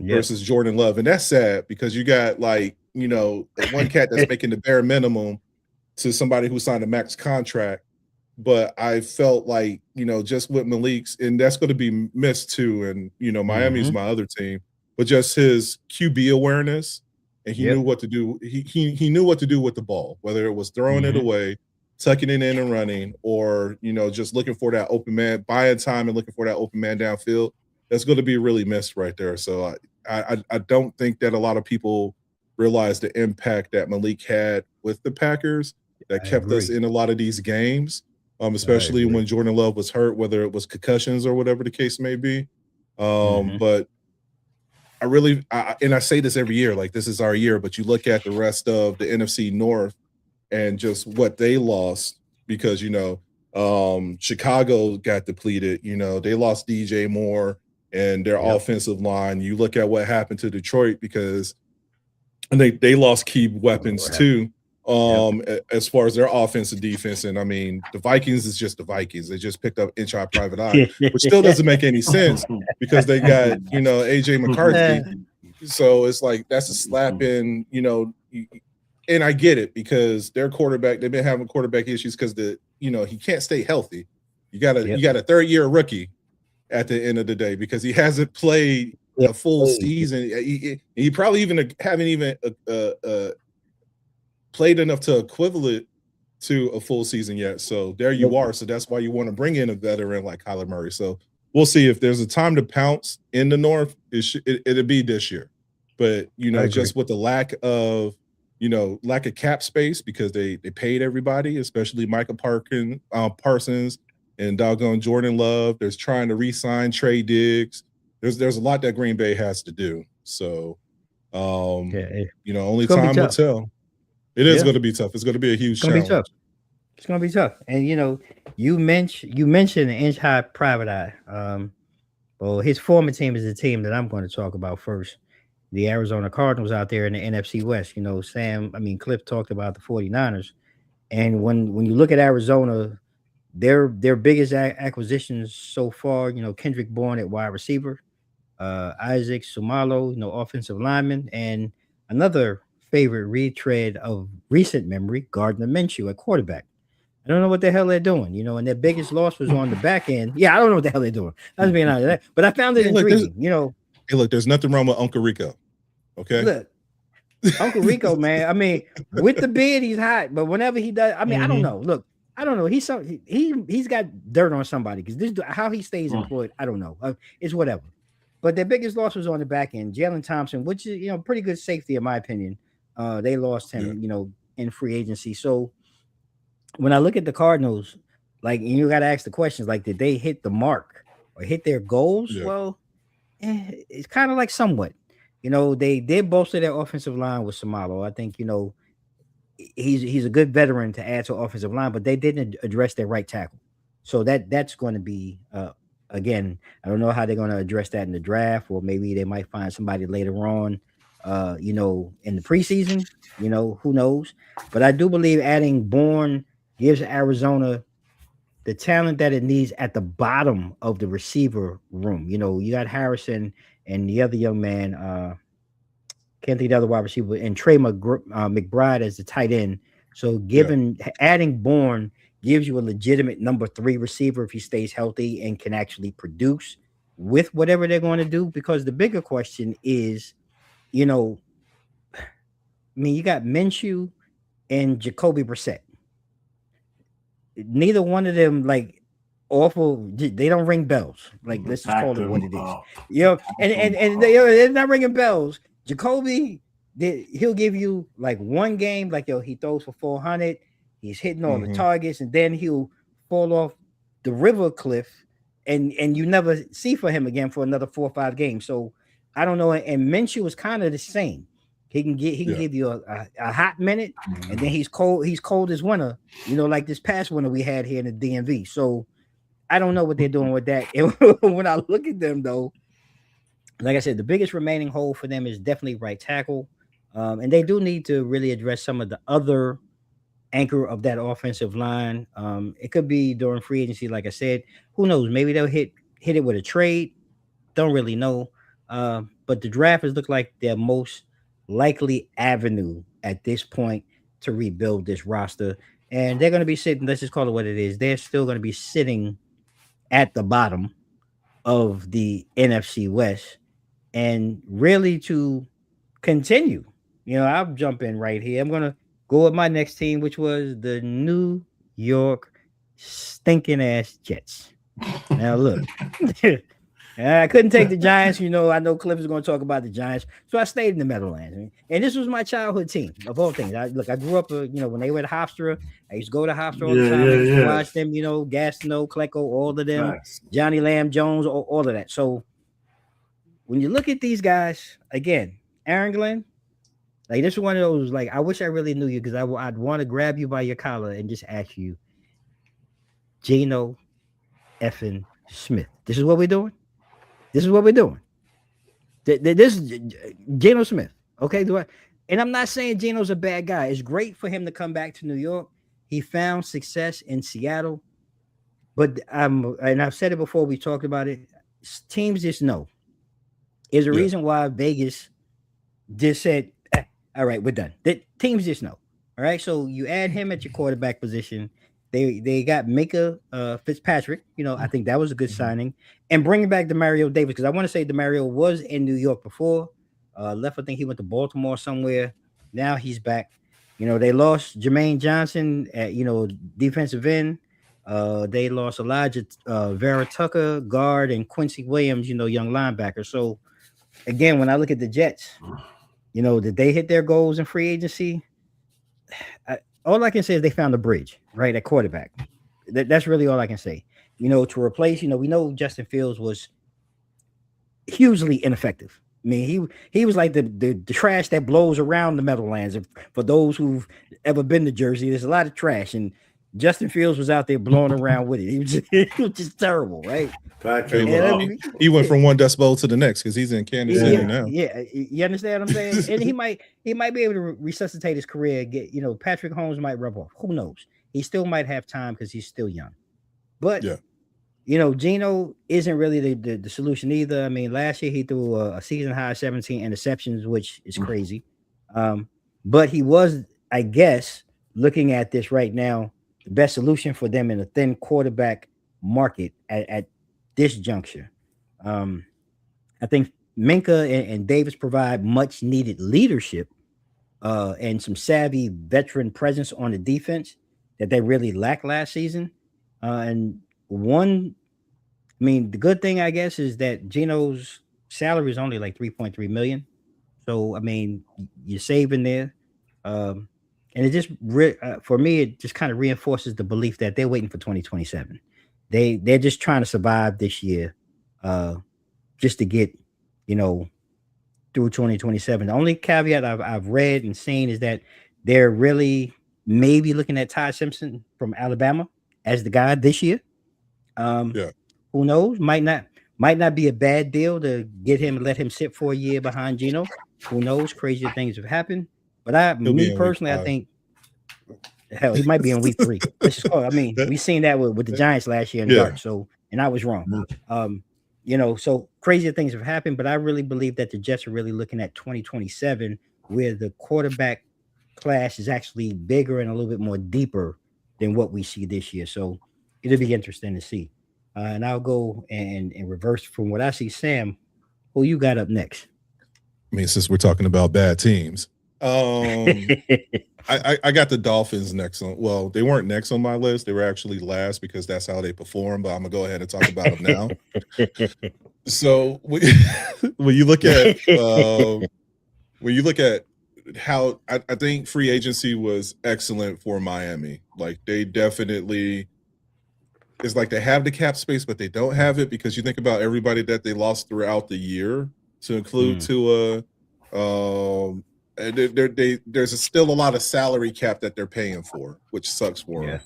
versus Jordan Love. And that's sad because you got one cat that's making the bare minimum to somebody who signed a max contract. But I felt like, just with Malik's, and that's going to be missed too. And, Miami's my other team, but just his QB awareness, and he knew what to do. He knew what to do with the ball, whether it was throwing it away, tucking it in and running, or, just looking for that open man, buying time and looking for that open man downfield. That's going to be really missed right there. So I don't think that a lot of people realize the impact that Malik had with the Packers that kept us in a lot of these games. Especially when Jordan Love was hurt, whether it was concussions or whatever the case may be. But I say this every year, like this is our year, but you look at the rest of the NFC North and just what they lost because, Chicago got depleted, they lost DJ Moore and their offensive line. You look at what happened to Detroit because they lost key weapons too. As far as their offense and defense, and I mean the Vikings is just the Vikings. They just picked up Inch High Private Eye, which still doesn't make any sense because they got AJ McCarthy. So it's like that's a slap in, and I get it because their quarterback, they've been having quarterback issues because he can't stay healthy. You got a third year rookie at the end of the day because he hasn't played a full season. He probably haven't played enough to equivalent to a full season yet. So there you are. So that's why you want to bring in a veteran like Kyler Murray. So we'll see if there's a time to pounce in the North. It'll be this year. But, just with the lack of cap space because they paid everybody, especially Micah Parsons and doggone Jordan Love. There's trying to re-sign Trey Diggs. There's a lot that Green Bay has to do. So, only time will tell. It is going to be tough. It's going to be a huge challenge. It's going to be tough. And you mentioned the Inch High Private Eye. Well, his former team is the team that I'm going to talk about first. The Arizona Cardinals out there in the NFC West. Cliff talked about the 49ers. And when you look at Arizona, their biggest acquisitions so far, Kendrick Bourne at wide receiver, Isaac Sumalo, offensive lineman, and another favorite retread of recent memory, Gardner Minshew at quarterback. I don't know what the hell they're doing, and their biggest loss was on the back end. Yeah, I don't know what the hell they're doing. I was being honest, but I found it intriguing. Hey, look, there's nothing wrong with Uncle Rico. Okay, look, Uncle Rico, man. With the beard, he's hot, but whenever he does, I don't know. Look, I don't know. He's got dirt on somebody because how he stays employed, I don't know. It's whatever. But their biggest loss was on the back end. Jalen Thompson, which is pretty good safety in my opinion. They lost him, in free agency. So when I look at the Cardinals, you got to ask the questions, did they hit the mark or hit their goals? Yeah. Well, it's kind of like somewhat. They did bolster their offensive line with Sumalo. I think, he's a good veteran to add to offensive line, but they didn't address their right tackle. So that's going to be, again, I don't know how they're going to address that in the draft, or maybe they might find somebody later on. In the preseason, who knows? But I do believe adding Bourne gives Arizona the talent that it needs at the bottom of the receiver room. You got Harrison and the other young man, can't think of the other wide receiver, and Trey McBride as the tight end. So adding Bourne gives you a legitimate number 3 receiver if he stays healthy and can actually produce with whatever they're going to do. Because the bigger question is, you got Minshew and Jacoby Brissett. Neither one of them, awful. They don't ring bells. Let's just call it what it is. And they're not ringing bells. Jacoby, he'll give you one game, he throws for 400. He's hitting all the targets, and then he'll fall off the river cliff, and you never see for him again for another 4 or 5 games. So I don't know. And Minshew is kind of the same. He can give you a hot minute, and then he's cold as winter, like this past winter we had here in the DMV. So I don't know what they're doing with that. And when I look at them, though, like I said, the biggest remaining hole for them is definitely right tackle. And they do need to really address some of the other anchor of that offensive line. It could be during free agency, like I said. Who knows? Maybe they'll hit it with a trade. Don't really know. But the draft has looked like their most likely avenue at this point to rebuild this roster. And they're going to be sitting, let's just call it what it is. They're still going to be sitting at the bottom of the NFC West. And really to continue, I'll jump in right here. I'm going to go with my next team, which was the New York stinking ass Jets. Now, look. I couldn't take the Giants. I know Cliff is going to talk about the Giants. So I stayed in the Meadowlands. And this was my childhood team of all things. I grew up, when they were at Hofstra. I used to go to Hofstra all the time. I used to watch them, Gastineau, Klecko, all of them. Nice. Johnny Lamb, Jones, all of that. So when you look at these guys, again, Aaron Glenn, like this is one of those, like, I wish I really knew you because I'd want to grab you by your collar and just ask you, Geno effing Smith. This is what we're doing? This is what we're doing. This is Geno Smith. Okay. And I'm not saying Geno's a bad guy. It's great for him to come back to New York. He found success in Seattle. But and I've said it before, we talked about it. Teams just know. There's a reason why Vegas just said, all right, we're done. Teams just know. All right. So you add him at your quarterback position. They got Minka Fitzpatrick. I think that was a good signing. And bringing back Demario Davis, because I want to say Demario was in New York before. Left, I think he went to Baltimore somewhere. Now he's back. They lost Jermaine Johnson at, defensive end. They lost Elijah Vera Tucker, guard, and Quincy Williams, young linebacker. So, again, when I look at the Jets, did they hit their goals in free agency? All I can say is they found a bridge, right, at quarterback. That's really all I can say. To replace, we know Justin Fields was hugely ineffective. I mean, he was like the trash that blows around the Meadowlands. For those who've ever been to Jersey, there's a lot of trash, and Justin Fields was out there blowing around with it. He was just terrible, right? He went from one decibel to the next because he's in Kansas City now. Yeah, you understand what I'm saying? And he might be able to resuscitate his career. Get Patrick Holmes might rub off. Who knows? He still might have time because he's still young. But Geno isn't really the solution either. I mean, last year he threw a season high 17 interceptions, which is crazy. But he was, I guess, looking at this right now, the best solution for them in a thin quarterback market at this juncture. I think Minka and Davis provide much needed leadership and some savvy veteran presence on the defense that they really lacked last season. The good thing, I guess, is that Geno's salary is only like $3.3 million. So, I mean, you're saving there. And it just, for me, it just kind of reinforces the belief that they're waiting for 2027. They're just trying to survive this year, just to get, through 2027. The only caveat I've read and seen is that they're really maybe looking at Ty Simpson from Alabama as the guy this year. Who knows? Might not be a bad deal to get him and let him sit for a year behind Geno. Who knows? Crazier things have happened. But I think hell, he might be in week 3. We seen that with the Giants last year in dark. So, and I was wrong. So crazier things have happened, but I really believe that the Jets are really looking at 2027, where the quarterback class is actually bigger and a little bit more deeper than what we see this year. So it'll be interesting to see. And I'll go and reverse from what I see. Sam, who you got up next? I mean, since we're talking about bad teams, I got the Dolphins next on. Well, they weren't next on my list. They were actually last because that's how they perform. But I'm gonna go ahead and talk about them now. So when you look at how I think free agency was excellent for Miami. Like they definitely, it's like they have the cap space, but they don't have it because you think about everybody that they lost throughout the year, to include Tua. There's still a lot of salary cap that they're paying for, which sucks for them.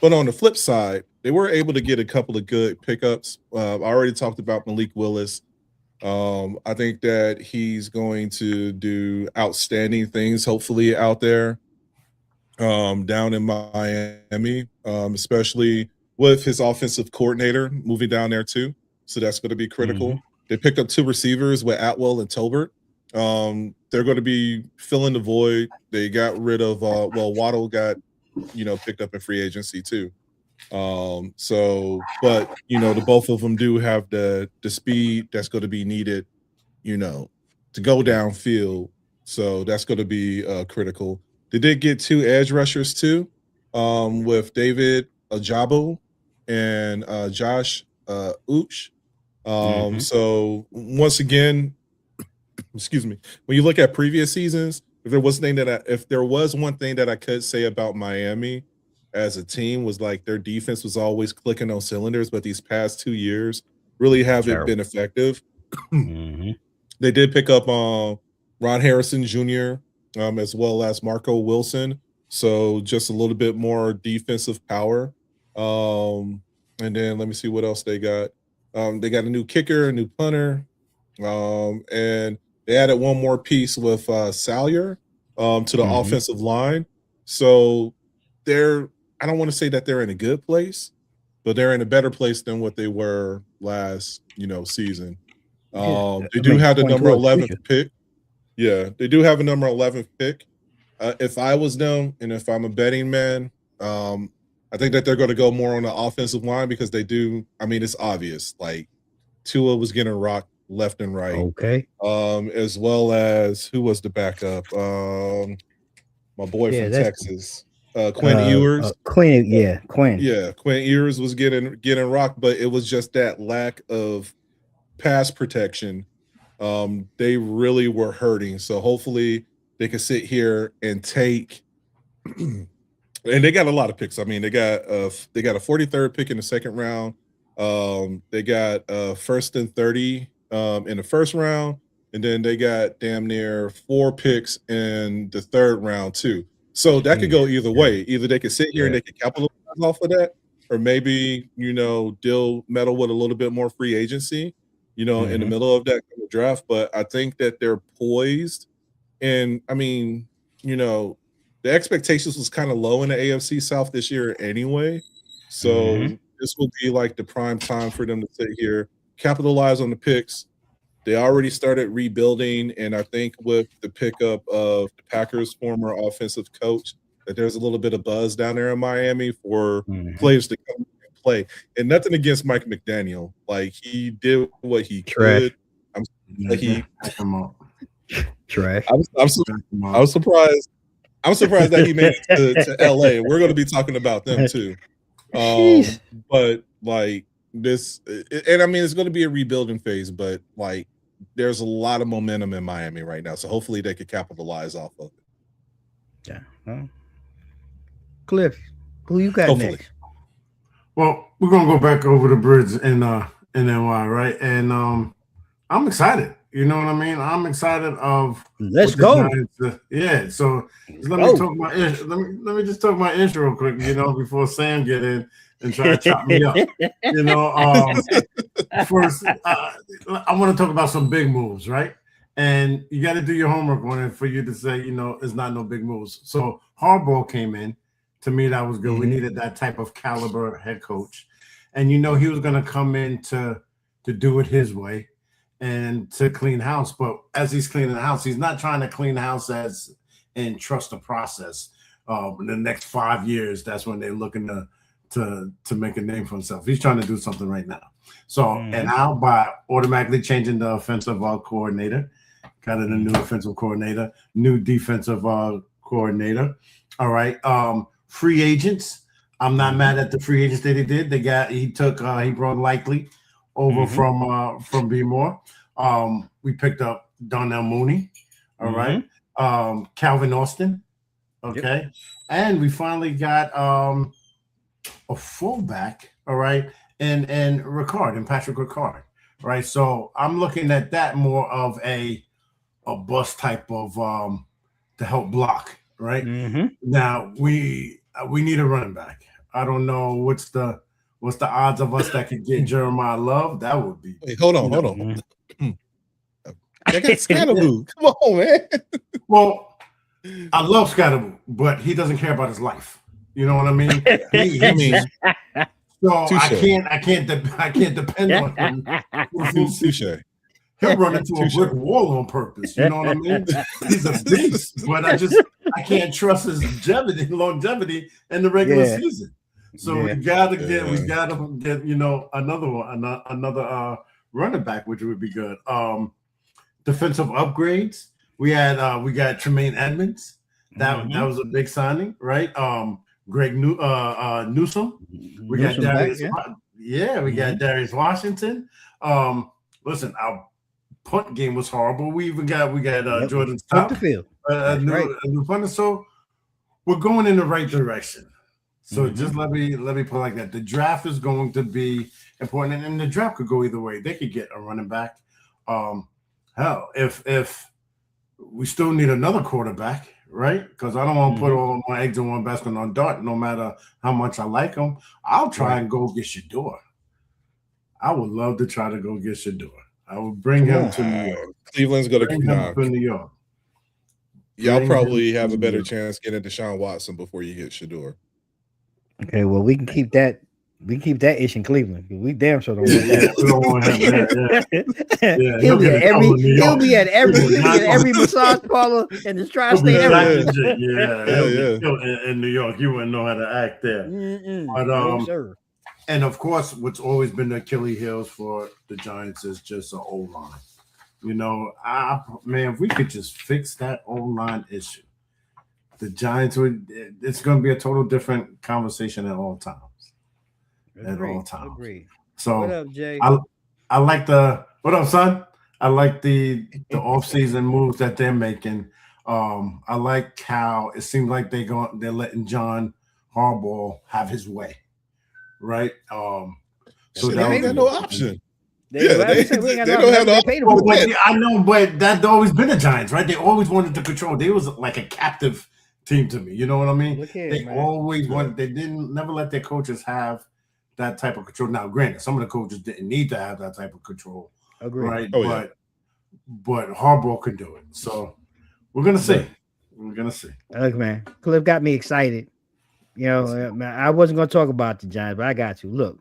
But on the flip side, they were able to get a couple of good pickups. I already talked about Malik Willis. I think that he's going to do outstanding things, hopefully, out there. down in Miami, especially with his offensive coordinator moving down there too. So that's going to be critical. They picked up 2 receivers with Atwell and Tolbert. They're going to be filling the void. They got rid of Waddle got picked up in free agency too. But the both of them do have the speed that's going to be needed, to go downfield. So that's going to be critical. They did get 2 edge rushers too, with David Ajabo and Josh Ooch. So once again, excuse me, when you look at previous seasons, if there was one thing that I could say about Miami as a team was like their defense was always clicking on cylinders, but these past 2 years really haven't been effective. They did pick up Ron Harrison Jr. As well as Marco Wilson, so just a little bit more defensive power. And then let me see what else they got. They got a new kicker, a new punter, and they added one more piece with Salyer to the offensive line. So I don't want to say that they're in a good place, but they're in a better place than what they were last, season. They do have the number 11th pick. Yeah, they do have a number 11th pick. If I was them, and if I'm a betting man, I think that they're going to go more on the offensive line because they do. I mean, it's obvious. Like Tua was getting rocked left and right. Okay. As well as who was the backup? My boy from Texas, Quinn Ewers. Quinn. Yeah, Quinn Ewers was getting rocked, but it was just that lack of pass protection. They really were hurting. So hopefully they can sit here and take. And they got a lot of picks. I mean, they got a 43rd pick in the second round. They got first and 30 in the first round, and then they got damn near 4 picks in the third round too. So that could go either way. Either they could sit here and they could capitalize off of that, or maybe deal metal with a little bit more free agency, in the middle of that draft. But I think that they're poised, and I mean, the expectations was kind of low in the AFC South this year anyway. So this will be like the prime time for them to sit here, capitalize on the picks. They already started rebuilding, and I think with the pickup of the Packers' former offensive coach, that there's a little bit of buzz down there in Miami for players to come and play. And nothing against Mike McDaniel. Like, he did what he could. Trash. I was surprised. I'm surprised that he made it to LA. We're going to be talking about them too. But like this, and I mean, it's going to be a rebuilding phase, but like there's a lot of momentum in Miami right now. So hopefully they could capitalize off of it. Yeah. Well, Cliff, who you got next? Well, we're going to go back over the bridge in NY, right? And I'm excited. You know what I mean? I'm excited of. Let's go. Yeah. So let me just talk my intro real quick. Before Sam get in and try to chop me up. First, I want to talk about some big moves, right? And you got to do your homework on it for you to say, it's not no big moves. So Harbaugh came in. To me, that was good. We needed that type of caliber head coach, and he was going to come in to do it his way. And to clean house, but as he's cleaning the house, he's not trying to clean the house and trust the process. In the next 5 years, that's when they're looking to make a name for himself. He's trying to do something right now. So, and now by automatically changing the offensive coordinator, got a new offensive coordinator, new defensive coordinator. All right, free agents. I'm not mad at the free agents that he did. He brought Likely over from B-More. We picked up Donnell Mooney, all right. Calvin Austin, okay. And we finally got a fullback, all right, and Patrick Ricard, right? So I'm looking at that more of a bust type of to help block, right? Now we need a running back. I don't know what's the odds of us that could get Jeremiah Love. That would be. Wait, hold on. I got Scandaloo. Come on, man. Well, I love Scatterable, but he doesn't care about his life. You know what I mean? I mean, So touche, I can't depend on him for the full season. touche. He'll run into a Touche. brick wall on purpose. You know what I mean? He's a beast, but I can't trust his longevity in the regular season. So we gotta get another one, another running back, which would be good. Defensive upgrades. We got Tremaine Edmonds. That was a big signing, right? Greg Newsome. We got Darius. We got Darius Washington. Listen, our punt game was horrible. We got Jordan Stout, the field. a new punter. So we're going in the right direction. So just let me put it like that. The draft is going to be important, and the draft could go either way. They could get a running back. Hell, if we still need another quarterback, right? Because I don't want to put all my eggs in one basket on Dart, no matter how much I like him. I'll try and go get Shador. I would love to try to go get Shador. I would bring him to New York. Cleveland's going to New York. Y'all probably have a better chance getting Deshaun Watson before you get Shador. Okay, well, we can keep that. We can keep that ish in Cleveland. We damn sure don't want that. He'll be at every massage parlor in the tri-state area. In New York, you wouldn't know how to act there. But and of course, what's always been the Achilles heels for the Giants is just an O-line. You know, if we could just fix that O-line issue, the Giants it's going to be a total different conversation at all times. Agreed. So what up, Jay? I like what up, son? I like the off-season moves that they're making. I like how it seems like they're letting John Harbaugh have his way. Right. So they ain't got no option. They don't have no option. I know, but that's always been the Giants, right? They always wanted to control. They was like a captive team to me. You know what I mean? They always wanted. They never let their coaches have that type of control. Now, granted, some of the coaches didn't need to have that type of control. Agreed. Right. But Harbaugh could do it. So we're gonna see. Look, man, Cliff got me excited. You know, I wasn't going to talk about the Giants, but I got to. Look,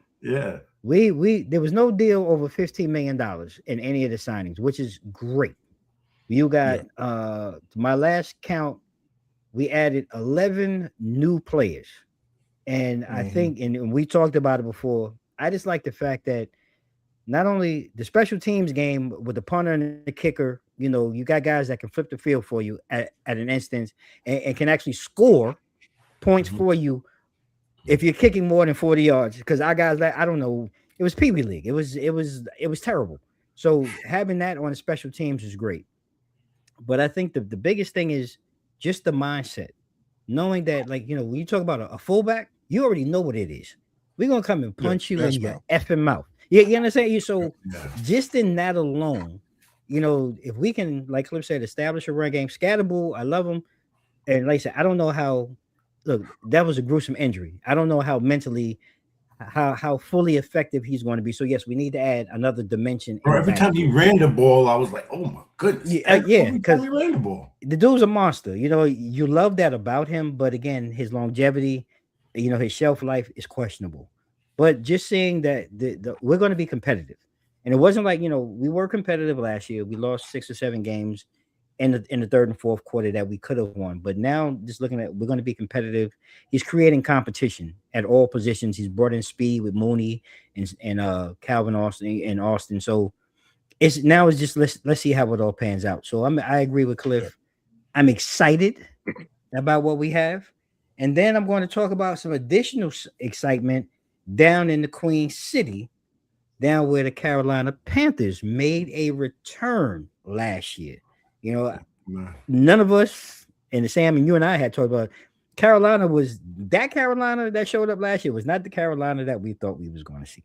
we there was no deal over $15 million in any of the signings, which is great. You got to my last count, we added 11 new players, and I think, and we talked about it before. I just like the fact that not only the special teams game with the punter and the kicker, you know, you got guys that can flip the field for you at an instance and can actually score points for you if you're kicking more than 40 yards. Because our guys, I don't know, it was Pee Wee League. It was terrible. So having that on the special teams is great. But I think the biggest thing is just the mindset, knowing that, like, you know, when you talk about a fullback, you already know what it is. We're gonna come and punch you in your effing mouth. You understand? So just in that alone, you know, if we can, like Cliff said, establish a run game, Scatterable, I love him, and like I said, I don't know how. Look, that was a gruesome injury. I don't know how mentally, how fully effective he's going to be. So yes, we need to add another dimension. Every time he ran the ball, I was like, "Oh my goodness!" Because he ran the ball. The dude's a monster. You know, you love that about him, but again, his longevity, you know, his shelf life is questionable. But just seeing that we're going to be competitive, and it wasn't like, you know, we were competitive last year. We lost 6 or 7 games in the third and fourth quarter that we could have won. But now, just looking at, we're going to be competitive. He's creating competition at all positions. He's brought in speed with Mooney and Calvin Austin. So it's just let's see how it all pans out. So I agree with Cliff. I'm excited about what we have, and then I'm going to talk about some additional excitement down in the Queen City, down where the Carolina Panthers made a return last year. You know, none of us, and Sam and you and I had talked about Carolina that showed up last year was not the Carolina that we thought we was going to see.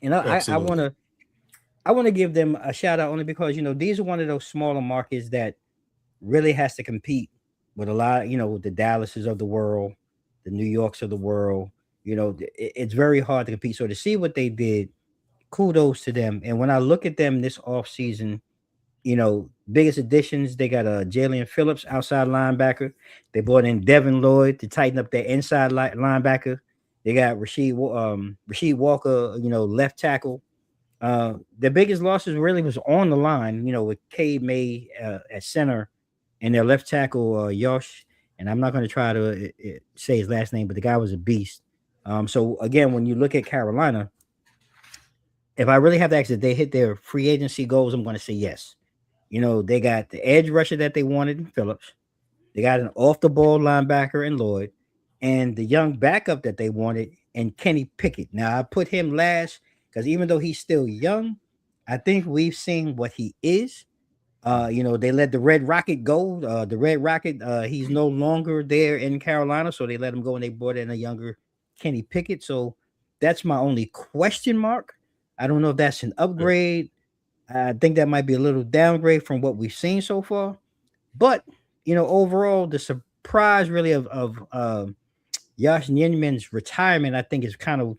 And I want to give them a shout out only because, you know, these are one of those smaller markets that really has to compete with a lot, you know, the Dallases of the world, the New Yorks of the world. You know, it's very hard to compete. So to see what they did, kudos to them. And when I look at them this offseason, biggest additions, they got Jalen Phillips, outside linebacker. They brought in Devin Lloyd to tighten up their inside linebacker. They got Rasheed Walker, left tackle. The biggest losses really was on the line, with Cade May at center and their left tackle, Yosh. And I'm not going to try to say his last name, but the guy was a beast. So again, when you look at Carolina, if I really have to ask if they hit their free agency goals, I'm going to say yes. They got the edge rusher that they wanted in Phillips. They got an off the ball linebacker in Lloyd, and the young backup that they wanted in Kenny Pickett. Now I put him last because even though he's still young, I think we've seen what he is. They let the Red Rocket go. The Red Rocket, he's no longer there in Carolina, so they let him go and they brought in a younger Kenny Pickett. So that's my only question mark. I don't know if that's an upgrade. I think that might be a little downgrade from what we've seen so far. But overall, the surprise really of Yash Yenman's retirement, I think, is kind of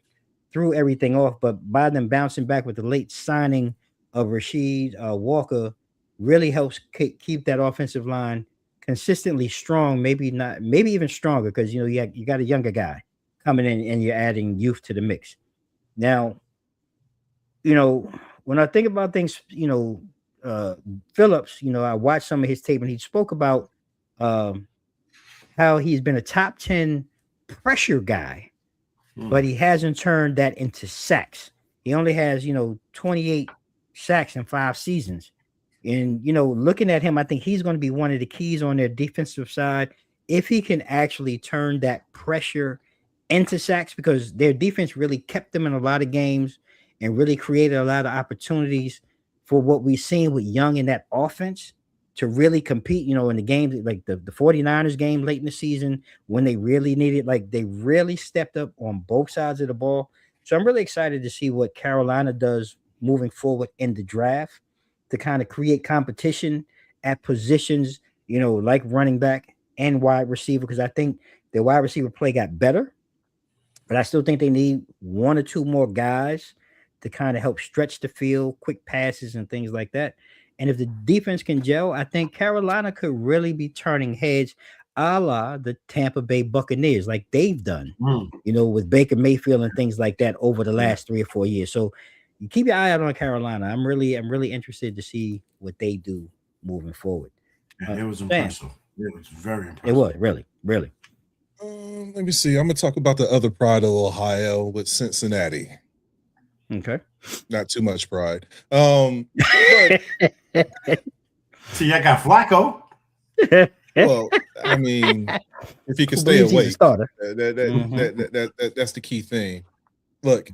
threw everything off. But by them bouncing back with the late signing of Rasheed Walker, really helps keep that offensive line consistently strong. Maybe even stronger because you got a younger guy coming in and you're adding youth to the mix. Now, when I think about things, Phillips, I watched some of his tape and he spoke about how he's been a top 10 pressure guy, but he hasn't turned that into sacks. He only has, 28 sacks in 5 seasons. And, looking at him, I think he's going to be one of the keys on their defensive side if he can actually turn that pressure into sacks, because their defense really kept them in a lot of games and really created a lot of opportunities for what we've seen with Young in that offense to really compete, in the games like the 49ers game late in the season when they really needed, like they really stepped up on both sides of the ball. So I'm really excited to see what Carolina does moving forward in the draft to kind of create competition at positions, like running back and wide receiver, because I think their wide receiver play got better, but I still think they need 1 or 2 more guys to kind of help stretch the field, quick passes and things like that. And if the defense can gel, I think Carolina could really be turning heads a la the Tampa Bay Buccaneers, like they've done, with Baker Mayfield and things like that over the last 3 or 4 years. So you keep your eye out on Carolina. I'm really interested to see what they do moving forward. It was impressive. It was very impressive. It was really. Let me see. I'm gonna talk about the other pride of Ohio with Cincinnati. Okay. Not too much pride. But see, I got Flacco. Well, I mean, if he can stay awake, that's the key thing. Look,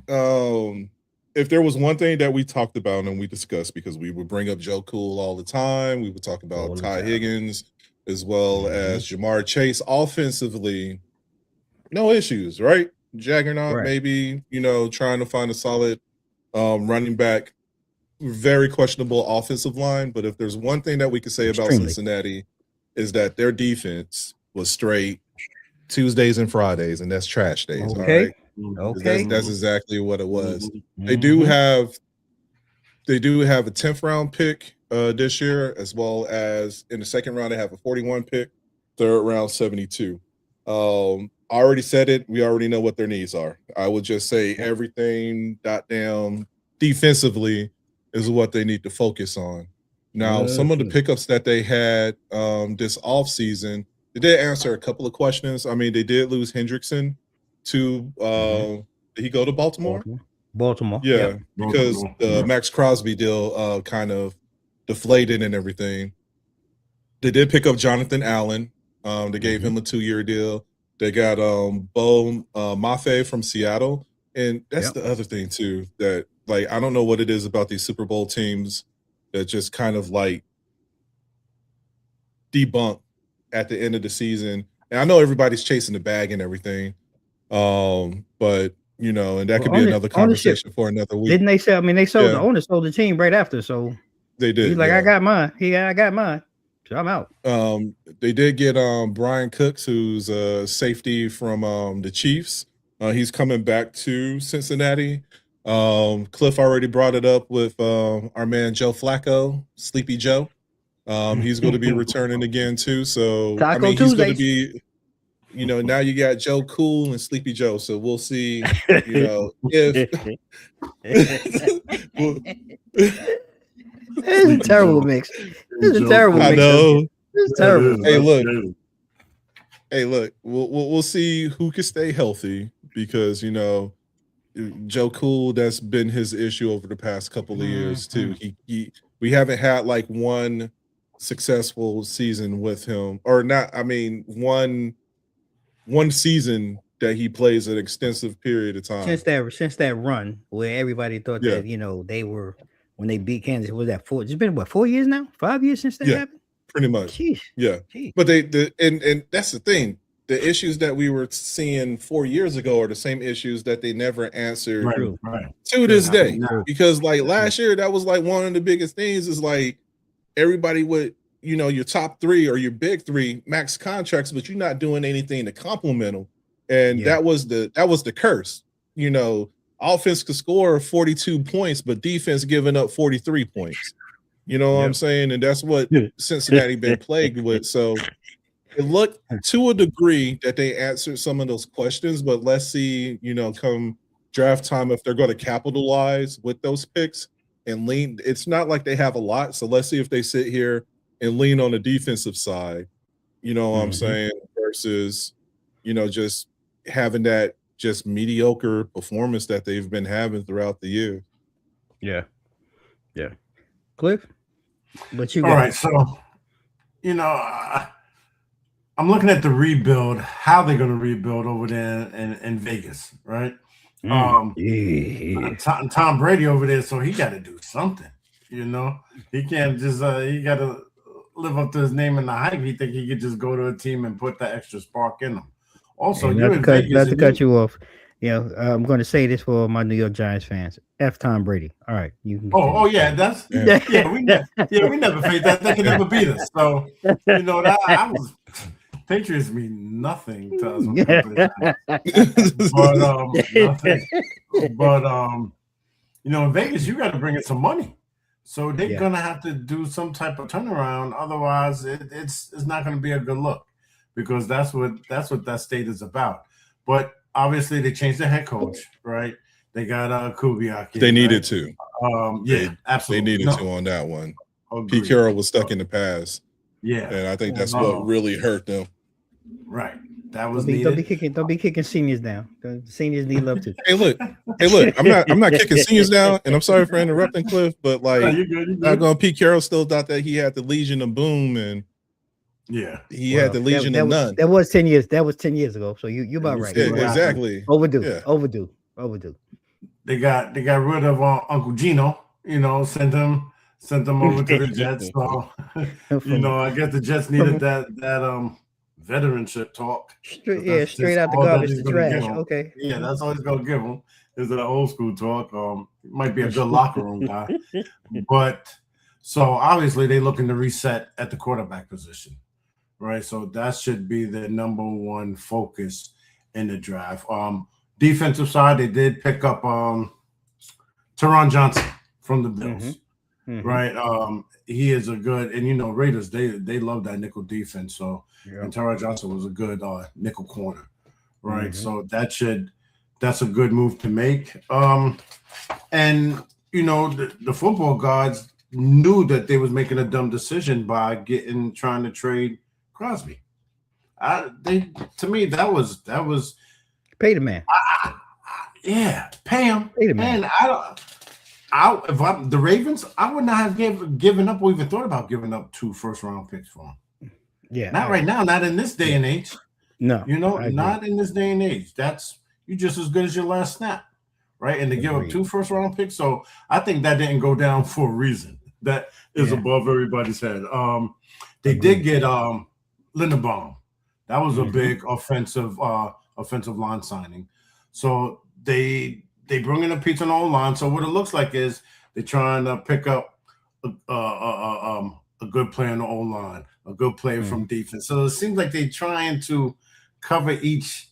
if there was one thing that we talked about and we discussed, because we would bring up Joe Cool all the time, we would talk about Ty Higgins as well as Jamar Chase offensively, no issues, right? Juggernaut, maybe, trying to find a solid running back, very questionable offensive line. But if there's one thing that we could say about Cincinnati is that their defense was straight Tuesdays and Fridays, and that's trash days. All right. Okay. That's exactly what it was. They do have a 10th round pick this year, as well as in the second round, they have a 41 pick, third round 72. I already said it. We already know what their needs are. I would just say everything down defensively is what they need to focus on. Now, some of the pickups that they had this offseason, they did answer a couple of questions. I mean, they did lose Hendrickson to did he go to Baltimore? Baltimore. Yeah, because the Max Crosby deal kind of deflated and everything. They did pick up Jonathan Allen. They gave him a 2-year deal. They got Bo Mafe from Seattle. And that's the other thing too, that like I don't know what it is about these Super Bowl teams that just kind of like debunk at the end of the season. And I know everybody's chasing the bag and everything. But and that could be another conversation for another week. Didn't they sell? I mean, they sold the owner sold the team right after, so they did. He's like, I got mine. I got mine. So I'm out. They did get Brian Cooks, who's a safety from the Chiefs. He's coming back to Cincinnati. Cliff already brought it up with our man Joe Flacco, Sleepy Joe. He's going to be returning again too. So Taco I mean, he's going to Tuesdays. be, now you got Joe Cool and Sleepy Joe. So we'll see, if This is a terrible mix. This is a terrible I mix. know. This is terrible. Hey, look, we'll see who can stay healthy because Joe Cool, that's been his issue over the past couple of years too. We haven't had like one successful season with him, or not. I mean, one season that he plays an extensive period of time Since that run where everybody thought that they were when they beat Kansas. Was that 4? It's been what, 4 years now? 5 years since that happened. Pretty much. Jeez. Yeah. Jeez. But and that's the thing. The issues that we were seeing 4 years ago are the same issues that they never answered to this day. Because like last year, that was like one of the biggest things is like everybody would, your top 3 or your big 3 max contracts, but you're not doing anything to compliment them. And that was the curse. Offense could score 42 points, but defense giving up 43 points. You know what I'm saying? And that's what Cincinnati been plagued with. So it looked to a degree that they answered some of those questions, but let's see, come draft time, if they're going to capitalize with those picks and lean. It's not like they have a lot. So let's see if they sit here and lean on the defensive side, what I'm saying, versus, just having that just mediocre performance that they've been having throughout the year. Yeah. Yeah. Cliff? But all right, so I'm looking at the rebuild, how they're going to rebuild over there in Vegas, right? Tom Brady over there, so he got to do something. He can't just he got to live up to his name and the hype. He think he could just go to a team and put that extra spark in them. Also, not to cut you off. I'm going to say this for my New York Giants fans. F Tom Brady. All right, you can. We never faced that. They can never beat us. So that I was. Patriots mean nothing to us. In Vegas, you got to bring in some money. So they're gonna have to do some type of turnaround. Otherwise, it's not going to be a good look, because that's what that state is about. But obviously, they changed the head coach, right? They got Kubiak. They needed to. Absolutely. They needed to on that one. Agreed. Pete Carroll was stuck in the past. Yeah, and I think that's what really hurt them. Right. That was don't be kicking seniors down. The seniors need love too. Hey, look. I'm not kicking seniors down, and I'm sorry for interrupting, Cliff, but like, you're good. Pete Carroll still thought that he had the Legion of Boom, and he had the Legion of None. That was 10 years. That was 10 years ago. So you about right. Exactly. Overdue. Yeah. Overdue. They got rid of Uncle Gino. Sent him over to the Jets. So I guess the Jets needed that veteranship talk. Straight out the garbage to trash. Okay. Yeah, that's all he's gonna give him is that old school talk. Might be a good locker room guy, but so obviously they're looking to reset at the quarterback position, right? So that should be the number one focus in the draft. Defensive side, they did pick up Teron Johnson from the Bills, right? He is a good, and Raiders, they love that nickel defense. So, and Teron Johnson was a good nickel corner, right? So that's a good move to make. And the football gods knew that they was making a dumb decision by trying to trade Crosby. To me, that was pay the man. Pay him. Pay the man. If I'm the Ravens, I would not have given up or even thought about giving up 2 first-round picks for him. Yeah. Not right now, not in this day and age. No. Not in this day and age. You're just as good as your last snap, right? And to give up 2 first-round picks. So I think that didn't go down for a reason. That is above everybody's head. They did get Linderbaum. That was a big offensive line signing. So they bring in a piece on the O-line. So what it looks like is they're trying to pick up a good player on the O-line, a good player from defense. So it seems like they're trying to cover each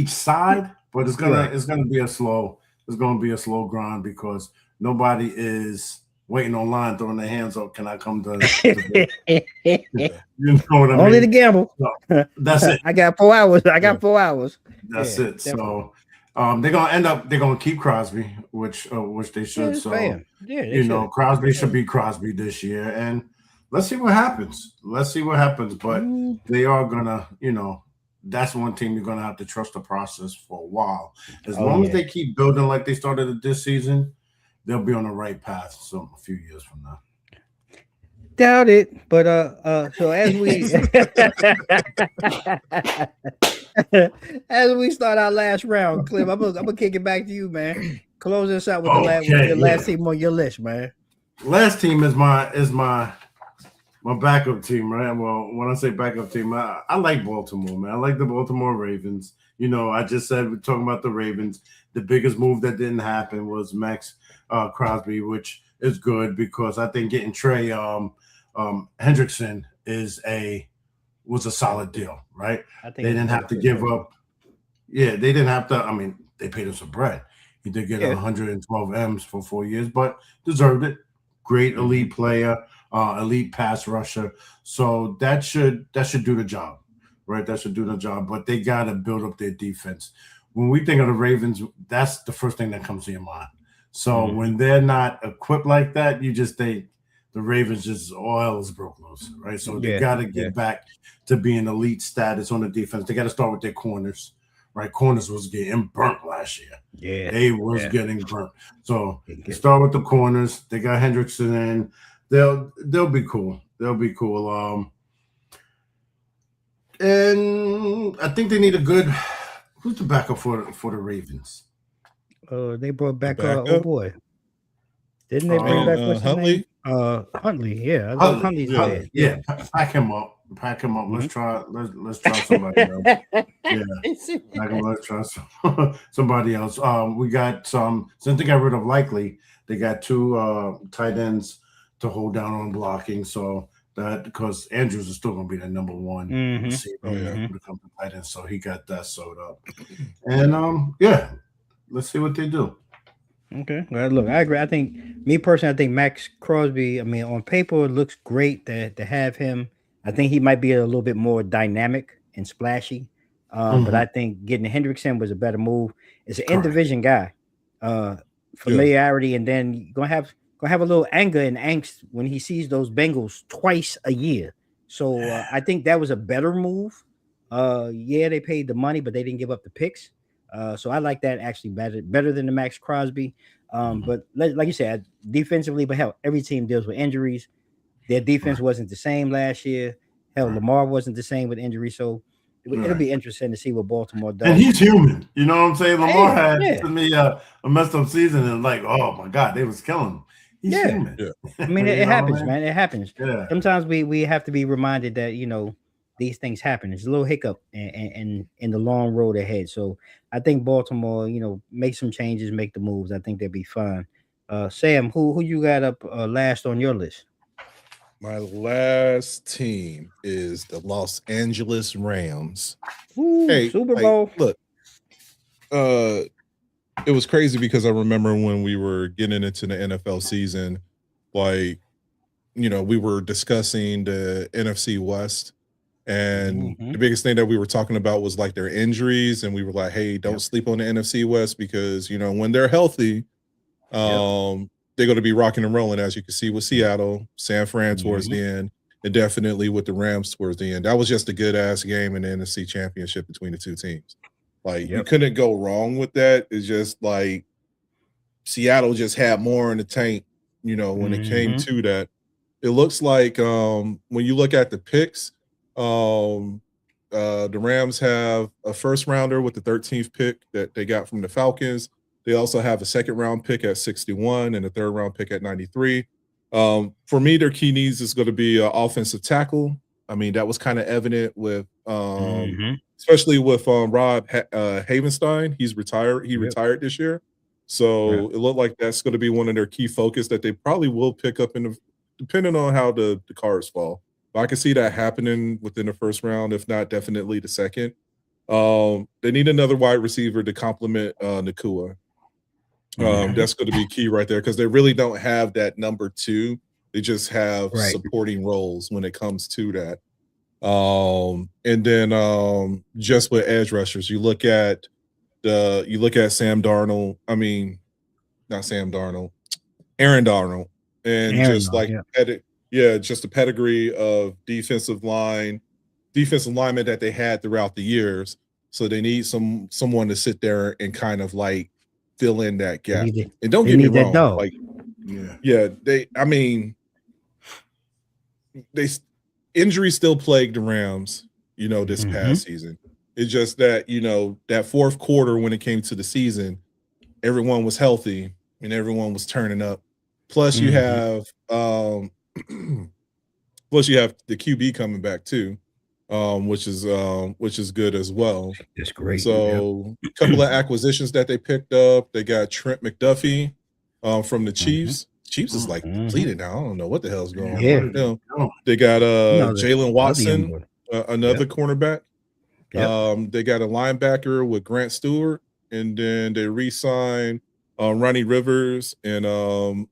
side, but it's gonna be a slow it's going to be a slow grind because nobody is waiting online, throwing their hands up. Can I come to you know what I Only mean? to gamble. So, that's it. I got 4 hours. I got 4 hours. That's Yeah, it. definitely. So they're gonna keep Crosby, which they should. it's So fair. Yeah, they should. Crosby should be Crosby this year, and let's see what happens. But Mm. they are gonna, that's one team you're gonna have to trust the process for a while. As Oh, long as yeah. they keep building like they started it this season, they'll be on the right path. So a few years from now. Doubt it, but so as we as we start our last round, Cliff, I'm gonna kick it back to you, man. Close us out with the last team on your list, man. Last team is my backup team, right? Well, when I say backup team, I like Baltimore, man. I like the Baltimore Ravens. I just said we're talking about the Ravens. The biggest move that didn't happen was Max Crosby, which is good because I think getting Trey Hendrickson was a solid deal, right? I think they didn't have to give up. Yeah, they didn't have to. I mean, they paid him some bread. He did get 112 M's for 4 years, but deserved it. Great elite player, elite pass rusher. So that should do the job, right? That should do the job. But they got to build up their defense. When we think of the Ravens, that's the first thing that comes to your mind. So when they're not equipped like that, you just think the Ravens just oil is broke loose, right? So they got to get back to being elite status on the defense. They got to start with their corners, right? Corners was getting burnt last year. Yeah, they was getting burnt. So they start with the corners. They got Hendrickson in. They'll be cool. They'll be cool. And I think they need a good. Who's the backup for the Ravens? They brought back oh boy. Didn't they bring back what's Huntley? Huntley, yeah. Huntley's there. Yeah, pack him up. Let's try somebody else. Let's try somebody else. We got since they got rid of Likely, they got 2 tight ends to hold down on blocking. So that because Andrews is still gonna be the number one receiver when it comes to tight ends. So he got that sewed up. And let's see what they do. Okay. Well, look, I agree. I think me personally, I think Max Crosby, I mean, on paper, it looks great to have him. I think he might be a little bit more dynamic and splashy. But I think getting Hendrickson was a better move. It's an in-division guy. Familiarity, and then you're gonna have a little anger and angst when he sees those Bengals twice a year. So I think that was a better move. They paid the money, but they didn't give up the picks. So I like that actually better than the Max Crosby. But like you said, defensively, but hell, every team deals with injuries. Their defense wasn't the same last year. Hell, Lamar wasn't the same with injuries. So it'll be interesting to see what Baltimore does. And he's human. You know what I'm saying? Lamar had to me a messed up season and like, oh my God, they was killing him. He's human. Yeah. I mean, it happens, man. It happens. Yeah. Sometimes we have to be reminded that, these things happen. It's a little hiccup and in the long road ahead. So I think Baltimore, make some changes, make the moves. I think they'll be fine. Sam, who you got up last on your list? My last team is the Los Angeles Rams. Ooh, hey, Super Bowl. Look, it was crazy because I remember when we were getting into the NFL season, we were discussing the NFC West. And the biggest thing that we were talking about was like their injuries. And we were like, hey, don't sleep on the NFC West because, when they're healthy, they're going to be rocking and rolling, as you can see with Seattle, San Fran towards the end, and definitely with the Rams towards the end. That was just a good-ass game in the NFC Championship between the two teams. You couldn't go wrong with that. It's just like Seattle just had more in the tank, when it came to that. It looks like when you look at the picks, the Rams have a first rounder with the 13th pick that they got from the Falcons. They also have a second round pick at 61 and a third round pick at 93. For me, their key needs is going to be an offensive tackle. I mean, that was kind of evident with, especially with Rob Havenstein. He's retired. He retired this year. So it looked like that's going to be one of their key focus that they probably will pick up depending on how the cards fall. But I can see that happening within the first round, if not definitely the second. They need another wide receiver to complement Nakua. That's going to be key right there because they really don't have that number 2. They just have supporting roles when it comes to that. And then just with edge rushers, you look at Sam Darnold. I mean, not Sam Darnold, Aaron Darnold, and just like just the pedigree of defensive linemen that they had throughout the years. So they need someone to sit there and kind of like fill in that gap. And don't get me wrong, like injuries still plagued the Rams, this past season. It's just that, that fourth quarter when it came to the season, everyone was healthy and everyone was turning up. Plus you have the QB coming back too, which is good as well. That's great. So a couple of acquisitions that they picked up. They got Trent McDuffie from the Chiefs. Chiefs is like depleted now. I don't know what the hell's going on. They got Jalen Watson, another cornerback. They got a linebacker with Grant Stewart, and then they re-signed Ronnie Rivers and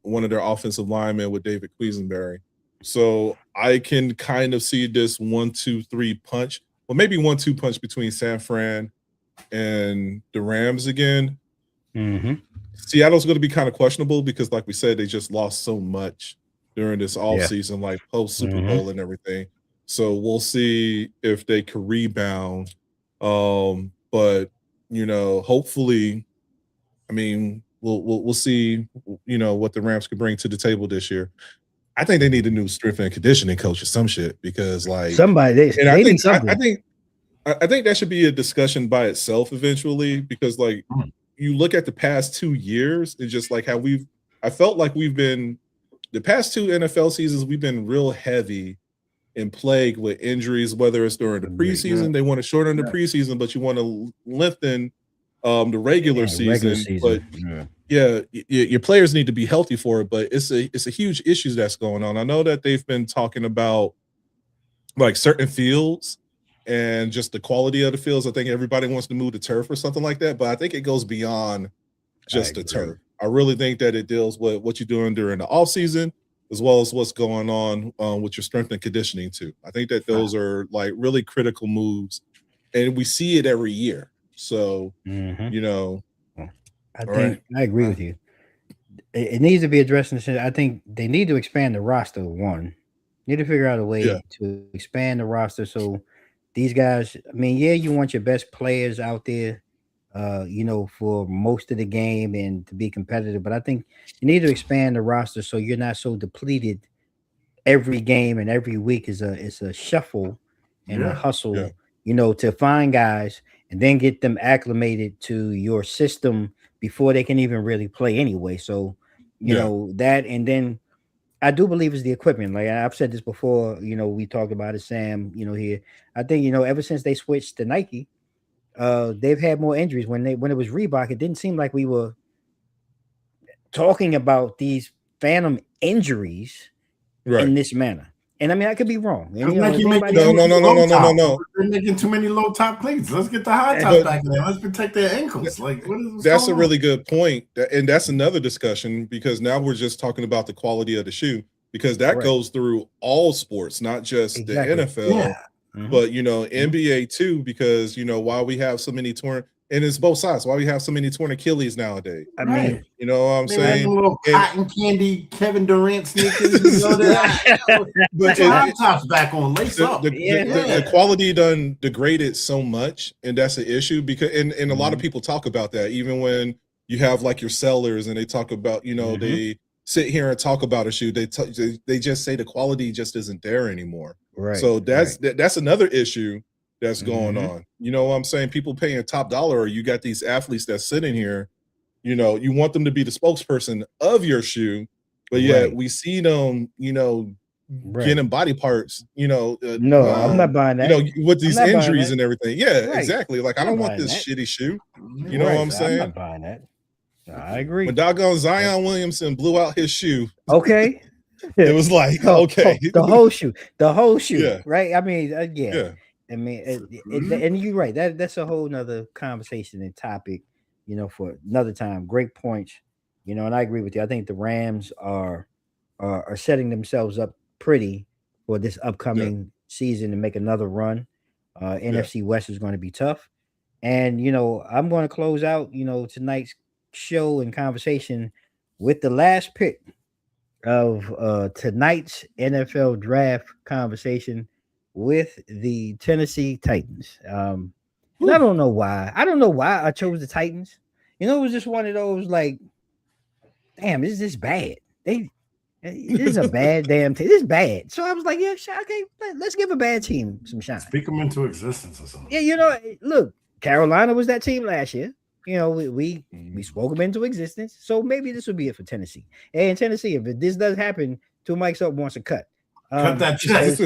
one of their offensive linemen with David Quisenberry. So I can kind of see this 1-2-3 punch, well, maybe 1-2 punch between San Fran and the Rams again. Seattle's going to be kind of questionable because, like we said, they just lost so much during this offseason, like post Super Bowl and everything. So we'll see if they can rebound. But hopefully, I mean, we'll see. What the Rams can bring to the table this year. I think they need a new strength and conditioning coach or some shit because, like, somebody. I think that should be a discussion by itself eventually because, like, you look at the past 2 years and just like how I felt like we've been the past 2 NFL seasons, we've been real heavy and plagued with injuries, whether it's during the preseason, they want to shorten the preseason, but you want to lengthen the regular season. But your players need to be healthy for it. But it's a huge issue that's going on. I know that they've been talking about like certain fields and just the quality of the fields. I think everybody wants to move to turf or something like that, but I think it goes beyond just the turf. I really think that it deals with what you're doing during the off season, as well as what's going on with your strength and conditioning too. I think that those are like really critical moves, and we see it every year. So, I agree with you. It needs to be addressed. I think they need to expand the roster. One, need to figure out a way to expand the roster so these guys. I mean, you want your best players out there, for most of the game and to be competitive. But I think you need to expand the roster so you're not so depleted. Every game and every week is a shuffle and a hustle, to find guys and then get them acclimated to your system before they can even really play anyway. So, that, and then I do believe it's the equipment. Like I've said this before, we talked about it, Sam, here. I think, ever since they switched to Nike, they've had more injuries. When it was Reebok, it didn't seem like we were talking about these phantom injuries in this manner. And I mean, I could be wrong. And, no. They're making too many low top cleats. Let's get the high top back in there. Let's protect their ankles. Like, that's a really good point. And that's another discussion because now we're just talking about the quality of the shoe because that goes through all sports, not just the NFL, but, NBA too, because, while we have so many torn, and it's both sides. Why we have so many torn Achilles nowadays? I mean, you know what I'm saying? Little cotton candy Kevin Durant sneakers. But tops back on, lace up. The quality done degraded so much, and that's an issue because and a lot of people talk about that. Even when you have like your sellers and they talk about, they sit here and talk about a shoe, they just say the quality just isn't there anymore. Right. So that's another issue that's going on. You know what I'm saying? People paying top dollar, or you got these athletes that's sitting here, you want them to be the spokesperson of your shoe, but yet we see them, getting body parts, no, I'm not buying that. With these injuries and everything. Yeah, exactly. Like, I don't want this shitty shoe. You know what I'm saying? I'm not buying that. I agree. When doggone Zion Williamson blew out his shoe. Okay. It was like, okay. The whole shoe, right? I mean, I mean, and you're right. That's a whole nother conversation and topic, for another time. Great points. And I agree with you. I think the Rams are setting themselves up pretty for this Yeah, upcoming season to make another run. yeah, NFC West is going to be tough. And I'm going to close out, tonight's show and conversation with the last pick of tonight's NFL draft conversation with the Tennessee Titans. And I Whew. don't know why. I don't know why I chose the Titans. It was just one of those like, damn, this is just bad. This is a bad damn team. This is bad. So I was like, yeah, okay, let's give a bad team some shine. Speak them into existence or something. Yeah, look, Carolina was that team last year. We Mhm. spoke them into existence. So maybe this will be it for Tennessee. And Tennessee, if this does happen, two mics up wants a cut. Cut that check.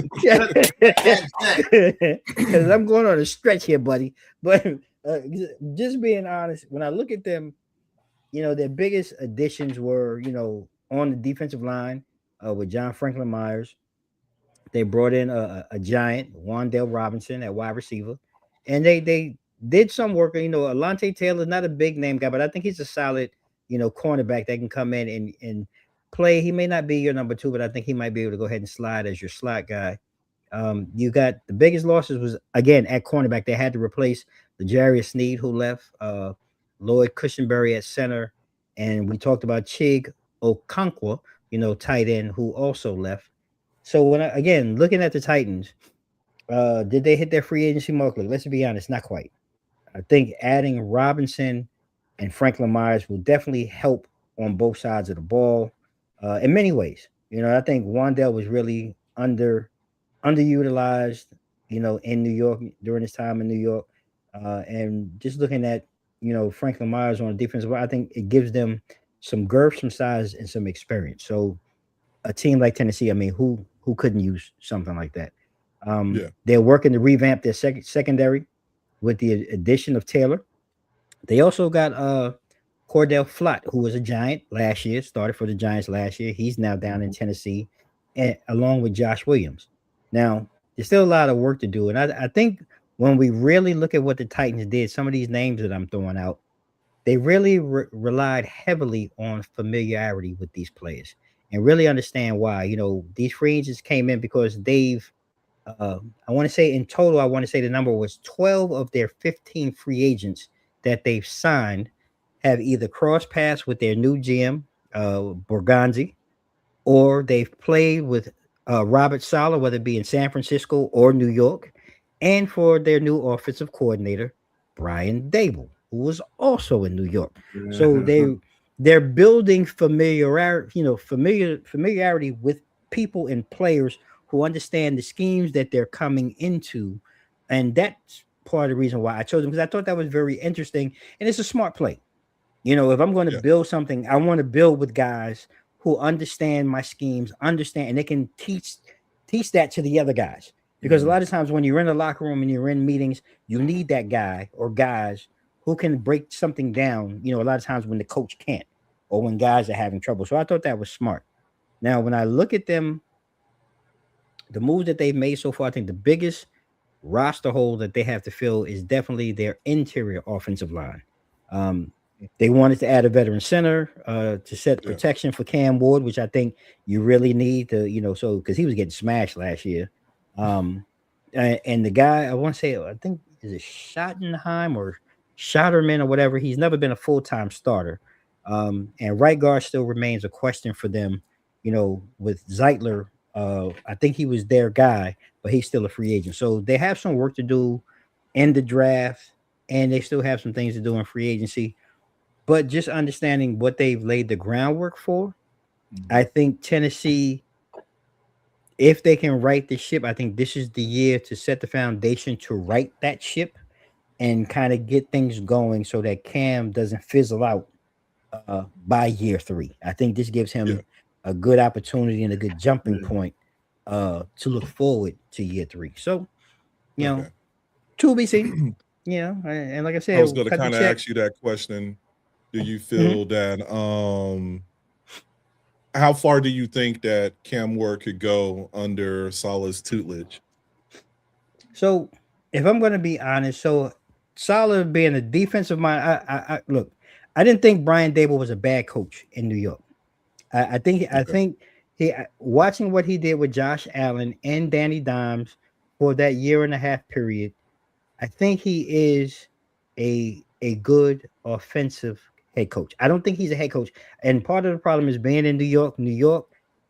Because I'm going on a stretch here, buddy. But just being honest, when I look at them, their biggest additions were, on the defensive line with John Franklin Myers. They brought in a giant, Wandale Robinson at wide receiver, and they did some work. Alante Taylor, not a big name guy, but I think he's a solid, cornerback that can come in and play. He may not be your number two, but I think he might be able to go ahead and slide as your slot guy. You got the biggest losses was again at cornerback. They had to replace the Jarius Sneed who left, Lloyd Cushenberry at center, and we talked about Chig Okonkwo, tight end who also left. So when again looking at the Titans, did they hit their free agency mark? Look, let's be honest, not quite. I think adding Robinson and Franklin Myers will definitely help on both sides of the ball in many ways. I think Wandale was really underutilized, in New York during his time in New York. And just looking at, Franklin Myers on the defensive, I think it gives them some girth, some size, and some experience. So a team like Tennessee, I mean, who couldn't use something like that? Yeah, They're working to revamp their secondary with the addition of Taylor. They also got Cordell Flott, who was a Giant last year, started for the Giants last year. He's now down in Tennessee, and along with Josh Williams. Now, there's still a lot of work to do, and I think when we really look at what the Titans did, some of these names that I'm throwing out, they really relied heavily on familiarity with these players and really understand why. These free agents came in because I want to say in total, I want to say the number was 12 of their 15 free agents that they've signed have either crossed paths with their new GM, Borganzi, or they've played with Robert Saleh, whether it be in San Francisco or New York, and for their new offensive coordinator, Brian Dable, who was also in New York. So they're building familiarity with people and players who understand the schemes that they're coming into, and that's part of the reason why I chose them because I thought that was very interesting, and it's a smart play. If I'm going to yeah, build something, I want to build with guys who understand my schemes, understand, and they can teach that to the other guys. Because a lot of times when you're in the locker room and you're in meetings, you need that guy or guys who can break something down. A lot of times when the coach can't, or when guys are having trouble. So I thought that was smart. Now, when I look at them, the moves that they've made so far, I think the biggest roster hole that they have to fill is definitely their interior offensive line. Um, they wanted to add a veteran center to set yeah. protection for Cam Ward, which I think you really need to, so because he was getting smashed last year. And the guy, I want to say, I think is it Schottenheim or Schotterman or whatever. He's never been a full-time starter. And right guard still remains a question for them, with Zeitler. I think he was their guy, but he's still a free agent. So they have some work to do in the draft, and they still have some things to do in free agency. But just understanding what they've laid the groundwork for, I think Tennessee, if they can right the ship, I think this is the year to set the foundation to right that ship and kind of get things going so that Cam doesn't fizzle out by year 3. I think this gives Yeah. him a good opportunity and a good jumping point to look forward to year 3. So, Okay. to be seen. And like I I was said, going to cut the kind of check. ask you that question. Do you Mhm. feel that how far do you think that Cam Ward could go under Salah's tutelage? So, if I'm going to be honest, so Salah being a defensive mind, I look, I didn't think Brian Dable was a bad coach in New York. I Okay. think he watching what he did with Josh Allen and Danny Dimes for that year and a half period. I think he is a good offensive head coach. I don't think he's a head coach. And part of the problem is being in New York. New York,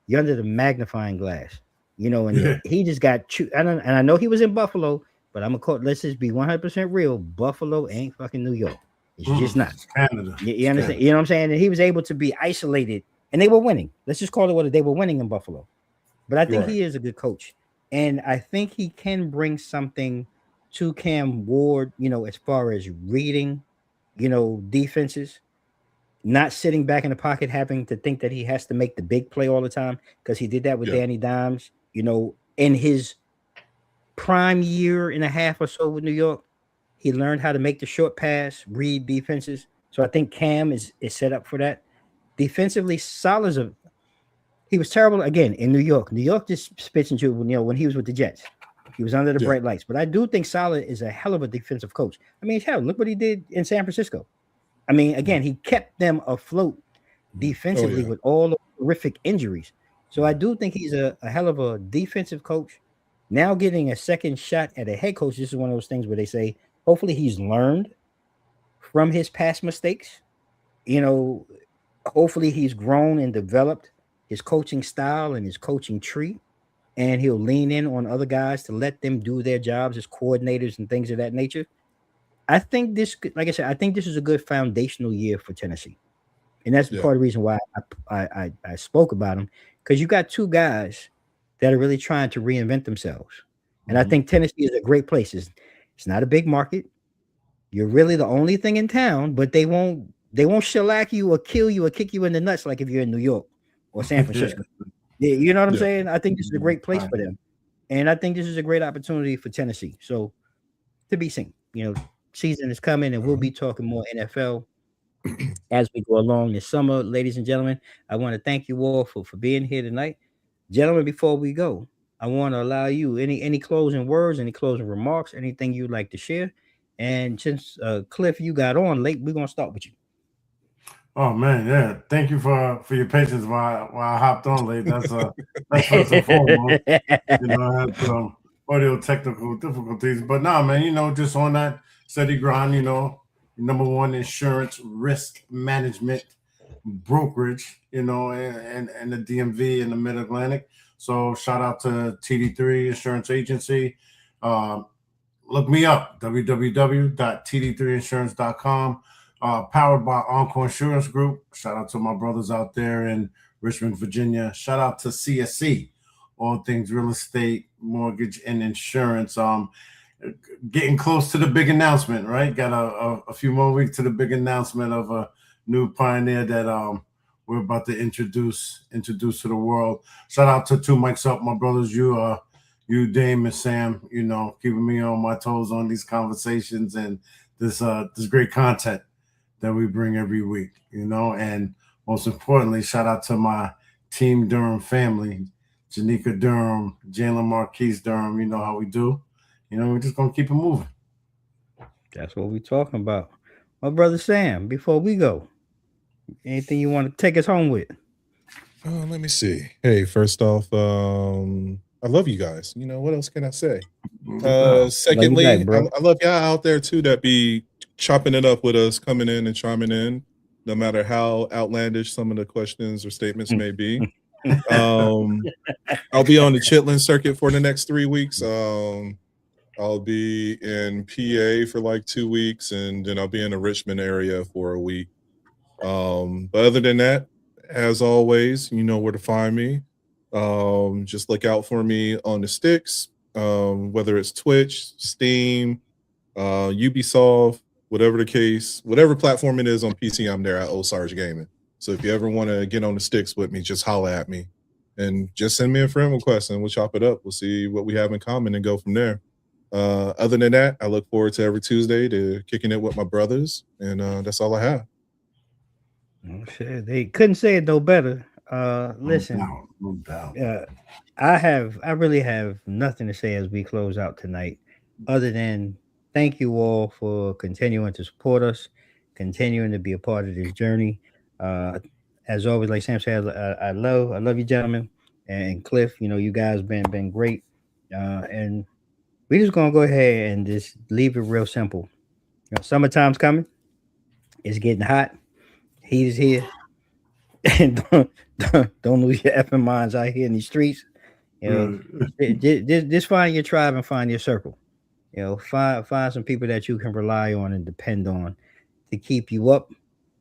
you're under the magnifying glass, and Yeah. he just got and I know he was in Buffalo, but I'm gonna call. Let's just be 100% real. Buffalo ain't fucking New York. It's just not. It's Canada. You understand? You know what I'm saying? And he was able to be isolated, and they were winning. Let's just call it what they were winning in Buffalo. But I You're think right. he is a good coach, and I think he can bring something to Cam Ward. As far as reading, defenses, not sitting back in the pocket, having to think that he has to make the big play all the time because he did that with Yeah. Danny Dimes. In his prime year and a half or so with New York, he learned how to make the short pass, read defenses. So I think Cam is set up for that. Defensively, solid. He was terrible again in New York. New York just spits into when he was with the Jets. He was under the Yeah. bright lights. But I do think Saleh is a hell of a defensive coach. I mean, hell, look what he did in San Francisco. I mean, again, he kept them afloat Oh defensively yeah. with all the horrific injuries. So I do think he's a hell of a defensive coach. Now getting a second shot at a head coach, this is one of those things where they say, hopefully he's learned from his past mistakes. You know, hopefully he's grown and developed his coaching style and his coaching tree, and he'll lean in on other guys to let them do their jobs as coordinators and things of that nature. I think this, like I said, I think this is a good foundational year for Tennessee, and that's Yeah. part of the reason why I spoke about him, because you got two guys that are really trying to reinvent themselves, and I Mhm. think Tennessee is a great place. It's not a big market. You're really the only thing in town, but they won't shellac you or kill you or kick you in the nuts like if you're in New York or San Yeah. Francisco. Yeah, you know what I'm Yeah. saying? I think this is a great place Right. for them. And I think this is a great opportunity for Tennessee. So to be seen. Season is coming and we'll be talking more NFL as we go along this summer. Ladies and gentlemen, I want to thank you all for being here tonight. Gentlemen, before we go, I want to allow you any closing words, any closing remarks, anything you'd like to share. And since Cliff, you got on late, we're gonna start with you. Oh man, yeah. Thank you for your patience while I hopped on late. That's first and foremost. I had some audio technical difficulties, but nah, man. Just on that steady grind. Number one insurance risk management brokerage. And the DMV in the Mid Atlantic. So shout out to TD3 Insurance Agency. Look me up, www.td3insurance.com. Powered by Encore Insurance Group. Shout out to my brothers out there in Richmond, Virginia. Shout out to CSC, all things real estate, mortgage, and insurance. Getting close to the big announcement, right? Got a few more weeks to the big announcement of a new pioneer that we're about to introduce to the world. Shout out to two mics up, my brothers. You, Dame, and Sam. Keeping me on my toes on these conversations and this great content that we bring every week. And most importantly, shout out to my Team Durham family, Janika Durham, Jalen Marquise Durham. You know how we do. We're just gonna keep it moving. That's what we're talking about. My brother Sam, before we go, anything you want to take us home with? Let me see. Hey, first off, I love you guys. What else can I say? Love you Secondly, back, bro. I love y'all out there too that be chopping it up with us, coming in and chiming in, no matter how outlandish some of the questions or statements may be. I'll be on the Chitlin circuit for the next 3 weeks. I'll be in PA for like 2 weeks, and then I'll be in the Richmond area for a week. But other than that, as always, you know where to find me. Just look out for me on the sticks, whether it's Twitch, Steam, Ubisoft, whatever the case, whatever platform it is on PC, I'm there at Osarge Gaming. So if you ever want to get on the sticks with me, just holla at me and just send me a friend request and we'll chop it up. We'll see what we have in common and go from there. Other than that, I look forward to every Tuesday to kicking it with my brothers, and that's all I have. Oh, shit. They couldn't say it no better. Listen, No doubt. I really have nothing to say as we close out tonight, other than thank you all for continuing to support us. continuing to be a part of this journey. As always, like Sam said, I love you, gentlemen, and Cliff. You guys been great, and we just gonna go ahead and just leave it real simple. Summertime's coming. It's getting hot. Heat is here, and don't lose your effing minds out here in these streets. Just find your tribe and find your circle. Find some people that you can rely on and depend on to keep you up,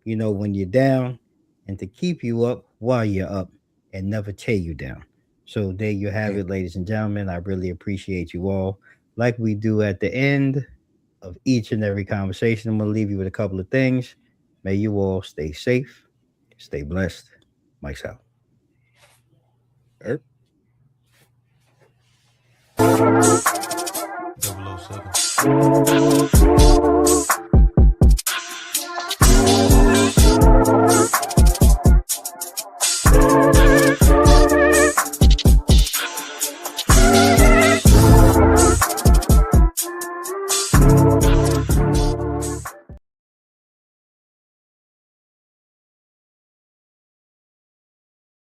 when you're down, and to keep you up while you're up and never tear you down. So there you have it, ladies and gentlemen. I really appreciate you all. Like we do at the end of each and every conversation, I'm going to leave you with a couple of things. May you all stay safe, stay blessed. Mike's out. Eric?